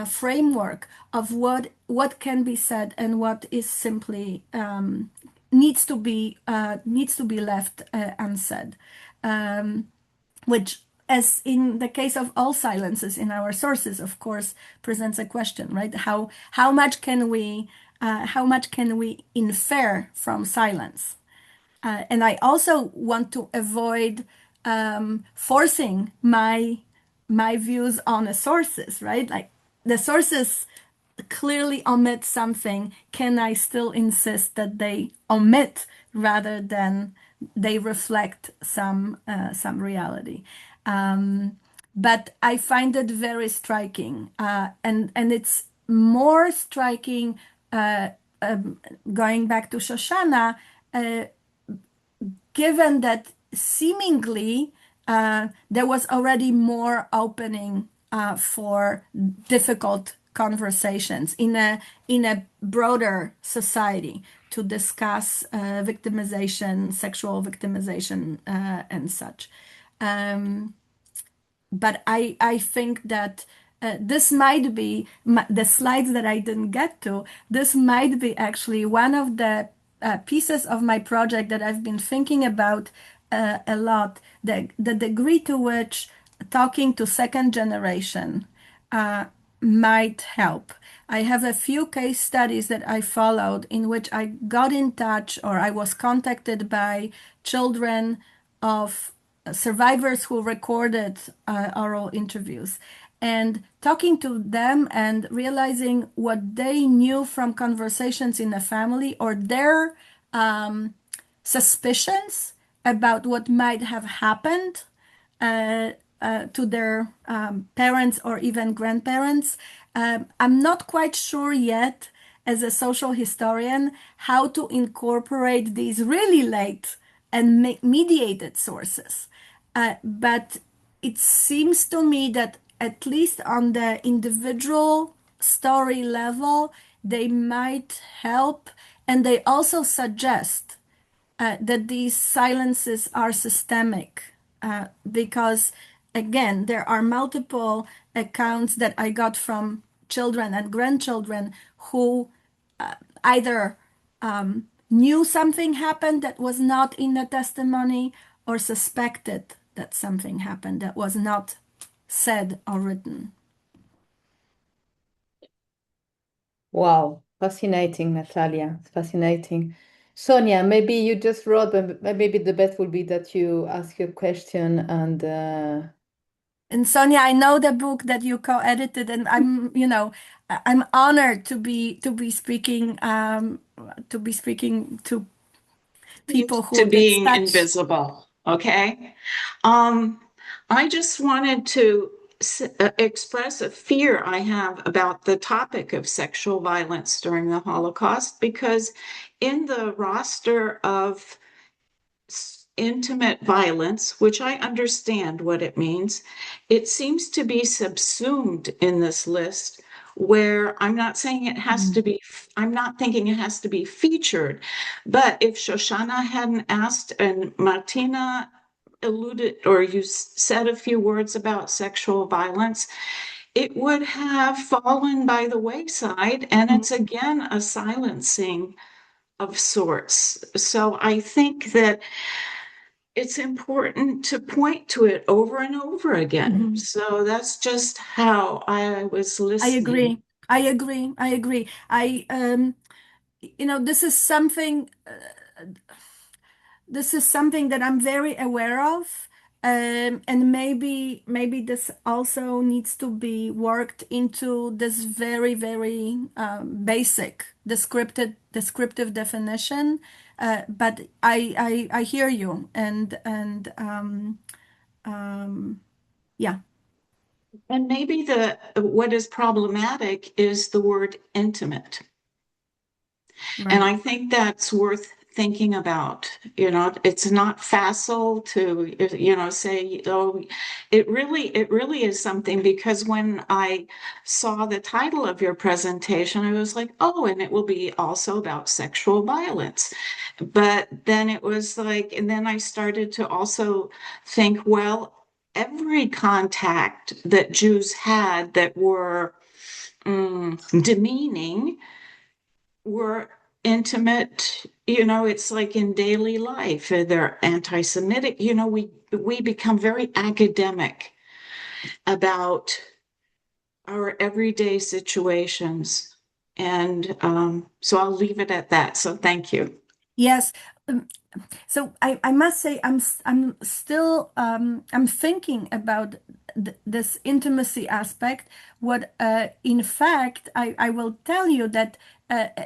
framework of what can be said and what is simply needs to be left unsaid, which, as in the case of all silences in our sources, of course, presents a question, right? How much can we infer from silence? And I also want to avoid forcing my views on the sources, right? Like the sources clearly omit something. Can I still insist that they omit rather than they reflect some reality? But I find it very striking, and it's more striking going back to Shoshana. Given that seemingly there was already more opening for difficult conversations in a broader society to discuss victimization, sexual victimization, and such. But I think that this might be the slides that I didn't get to. This might be actually one of the pieces of my project that I've been thinking about a lot, the degree to which talking to second generation might help. I have a few case studies that I followed in which I got in touch or I was contacted by children of survivors who recorded oral interviews, and talking to them and realizing what they knew from conversations in the family or their suspicions about what might have happened to their parents or even grandparents. I'm not quite sure yet, as a social historian, how to incorporate these really late and mediated sources. But it seems to me that at least on the individual story level, they might help. And they also suggest that these silences are systemic because, again, there are multiple accounts that I got from children and grandchildren who either knew something happened that was not in the testimony or suspected that something happened that was not said or written. Wow, fascinating, Natalia, fascinating. Sonia, maybe you just wrote, but maybe the best will be that you ask your question And Sonia, I know the book that you co-edited, and I'm honored to be speaking to people who to being such... invisible. Okay. I just wanted to express a fear I have about the topic of sexual violence during the Holocaust, because in the roster of intimate violence, which I understand what it means, it seems to be subsumed in this list, where I'm not saying it has to be, I'm not thinking it has to be featured, but if Shoshana hadn't asked and Martina alluded, or you said a few words about sexual violence, it would have fallen by the wayside, and it's again a silencing of sorts. So I think that it's important to point to it over and over again. So that's just how I was listening. I agree. This is something that I'm very aware of. And maybe this also needs to be worked into this very, very basic descriptive definition. But I hear you, and yeah. And maybe what is problematic is the word intimate. Right. And I think that's worth thinking about. It's not facile to, say, oh, it really is something, because when I saw the title of your presentation, I was like, oh, and it will be also about sexual violence. But then it was like, and then I started to also think, well, every contact that Jews had that were demeaning were intimate. It's like in daily life, they're anti-Semitic. We become very academic about our everyday situations. And so I'll leave it at that. So thank you. Yes. So I must say I'm still I'm thinking about this intimacy aspect. What in fact I will tell you that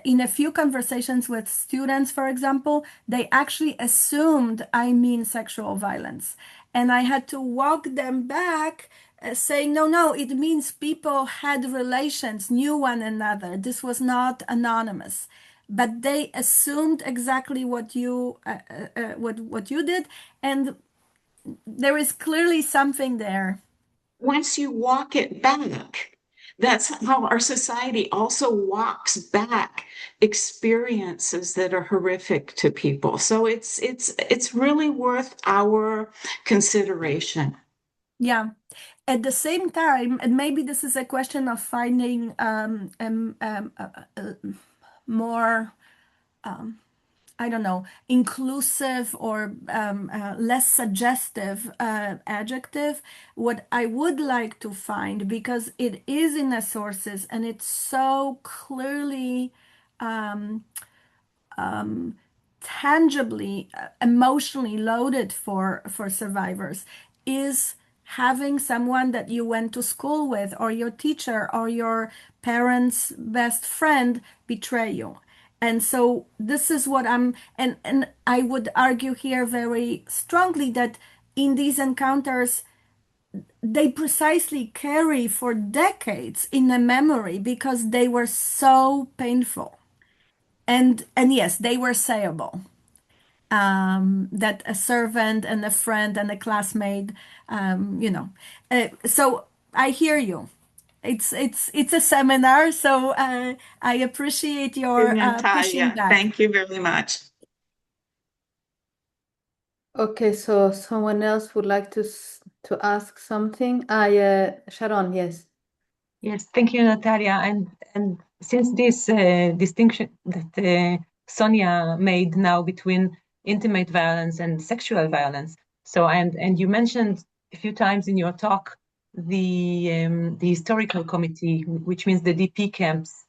in a few conversations with students, for example, they actually assumed I mean sexual violence, and I had to walk them back. Saying no, it means people had relations, knew one another. This was not anonymous. But they assumed exactly what you did, and there is clearly something there. Once you walk it back, that's how our society also walks back experiences that are horrific to people. So it's really worth our consideration. Yeah. At the same time, and maybe this is a question of finding more, I don't know, inclusive or less suggestive adjective. What I would like to find, because it is in the sources and it's so clearly tangibly, emotionally loaded for survivors, is having someone that you went to school with, or your teacher, or your parents' best friend betray you. And so this is what and I would argue here very strongly that in these encounters, they precisely carry for decades in a memory because they were so painful. And yes, they were sayable. That a servant and a friend and a classmate, so I hear you. It's a seminar, so I appreciate your pushing back. Thank you very much. Okay, so someone else would like to ask something. Sharon, yes. Yes, thank you, Natalia. And since this distinction that Sonia made now between intimate violence and sexual violence, so and you mentioned a few times in your talk the historical committee, which means the DP camps.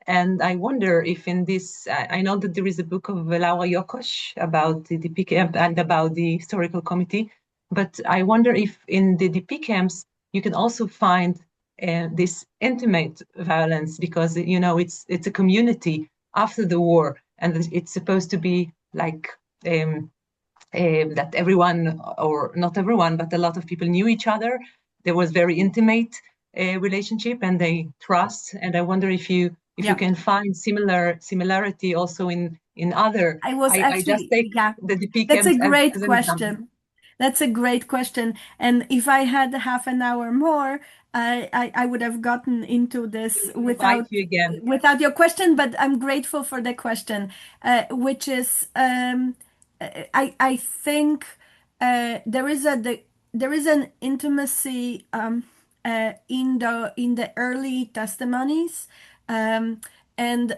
And I wonder if in this, I know that there is a book of Laura Yokosh about the DP camp and about the historical committee, but I wonder if in the DP camps you can also find this intimate violence, because it's a community after the war, and it's supposed to be like that everyone, or not everyone, but a lot of people knew each other. There was very intimate relationship, and they trust. And I wonder if you can find similarity also in other. I just take the DP camps. That's a great as question. That's a great question. And if I had half an hour more, I would have gotten into this without your question, but I'm grateful for the question, which is, I think there is an intimacy in the early testimonies. And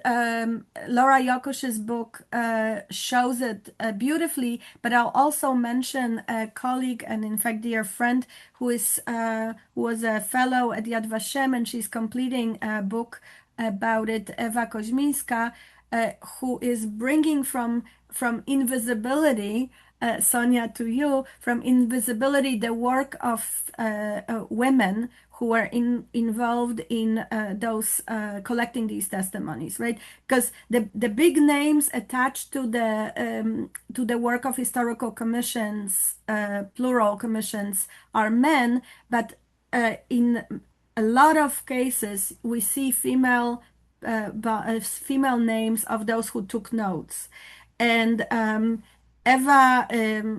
Laura Yokosh's book shows it beautifully, but I'll also mention a colleague and, in fact, dear friend who was a fellow at Yad Vashem, and she's completing a book about it, Eva Kozminska, who is bringing from invisibility, Sonia, to you, from invisibility, the work of women who are involved in those collecting these testimonies, right? Because the big names attached to the work of historical commissions, plural commissions, are men, but in a lot of cases, we see female names of those who took notes. And Eva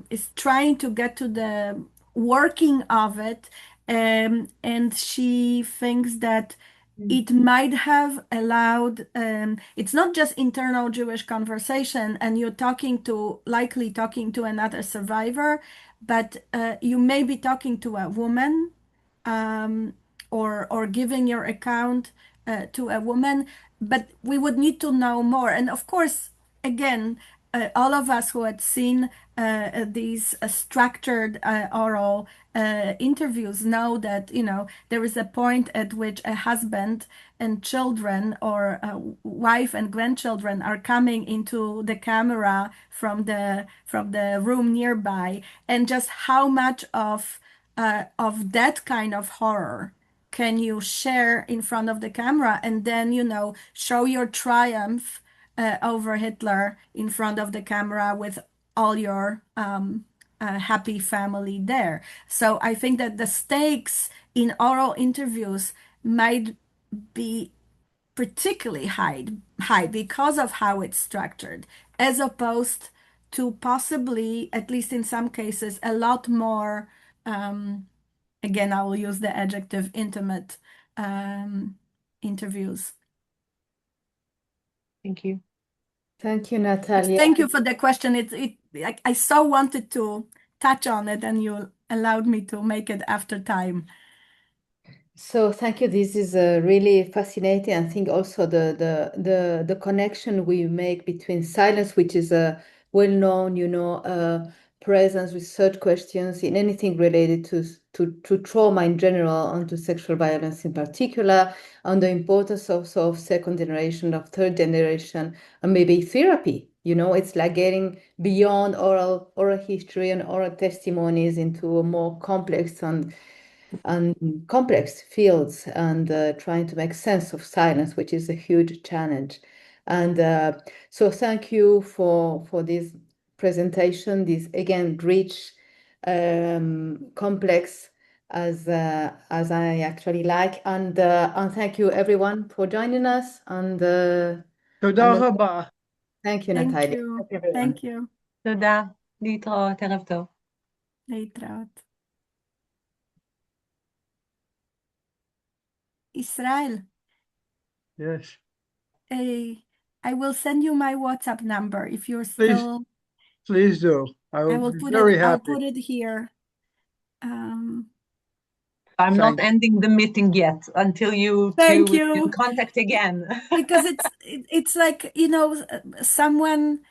is trying to get to the working of it, and she thinks that it might have allowed, it's not just internal Jewish conversation, and you're likely talking to another survivor, but you may be talking to a woman, or giving your account to a woman, but we would need to know more. And of course, again, all of us who had seen these structured oral interviews know that, there is a point at which a husband and children, or a wife and grandchildren, are coming into the camera from the room nearby, and just how much of that kind of horror can you share in front of the camera, and then, show your triumph over Hitler in front of the camera with all your happy family there. So I think that the stakes in oral interviews might be particularly high because of how it's structured, as opposed to possibly, at least in some cases, a lot more, again, I will use the adjective intimate interviews. Thank you. Thank you, Natalia. Thank you for the question. I so wanted to touch on it, and you allowed me to make it after time. So thank you. This is really fascinating. I think also the connection we make between silence, which is a well-known, presence with such questions in anything related to trauma in general, and to sexual violence in particular, and the importance also of second generation, of third generation, and maybe therapy. It's like getting beyond oral history and oral testimonies into a more complex and complex fields, and trying to make sense of silence, which is a huge challenge. And so thank you for this presentation, this again rich, complex, as I actually like, and thank you everyone for joining us. And תודה רבה. thank you, Thank Natalia. you. everyone. Thank you. תודה, להתראות, ערב טוב. להתראות. Israel, Yes. I will send you my WhatsApp number if you're Please. still. Please do. I I will will be put very it. I'll happy. put it here. I'm not Thank- ending the meeting yet until you Thank two you. will contact again. Because it's like, someone.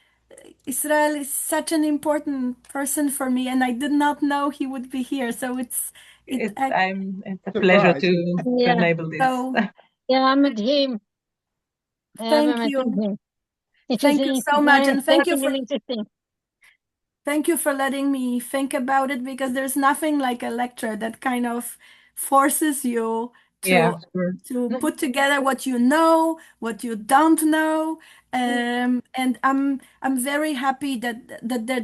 Israel is such an important person for me, and I did not know he would be here. So it's It's a pleasure Surprise. to Yeah. enable this. so. Yeah, מדהים. Thank באמת you. מדהים. It Thank is you so much, very and thank you important for. and interesting. Thank you for letting me think about it, because there's nothing like a lecture that kind of forces you Yeah, to sure. put together what you know, what you don't know, and I'm very happy that the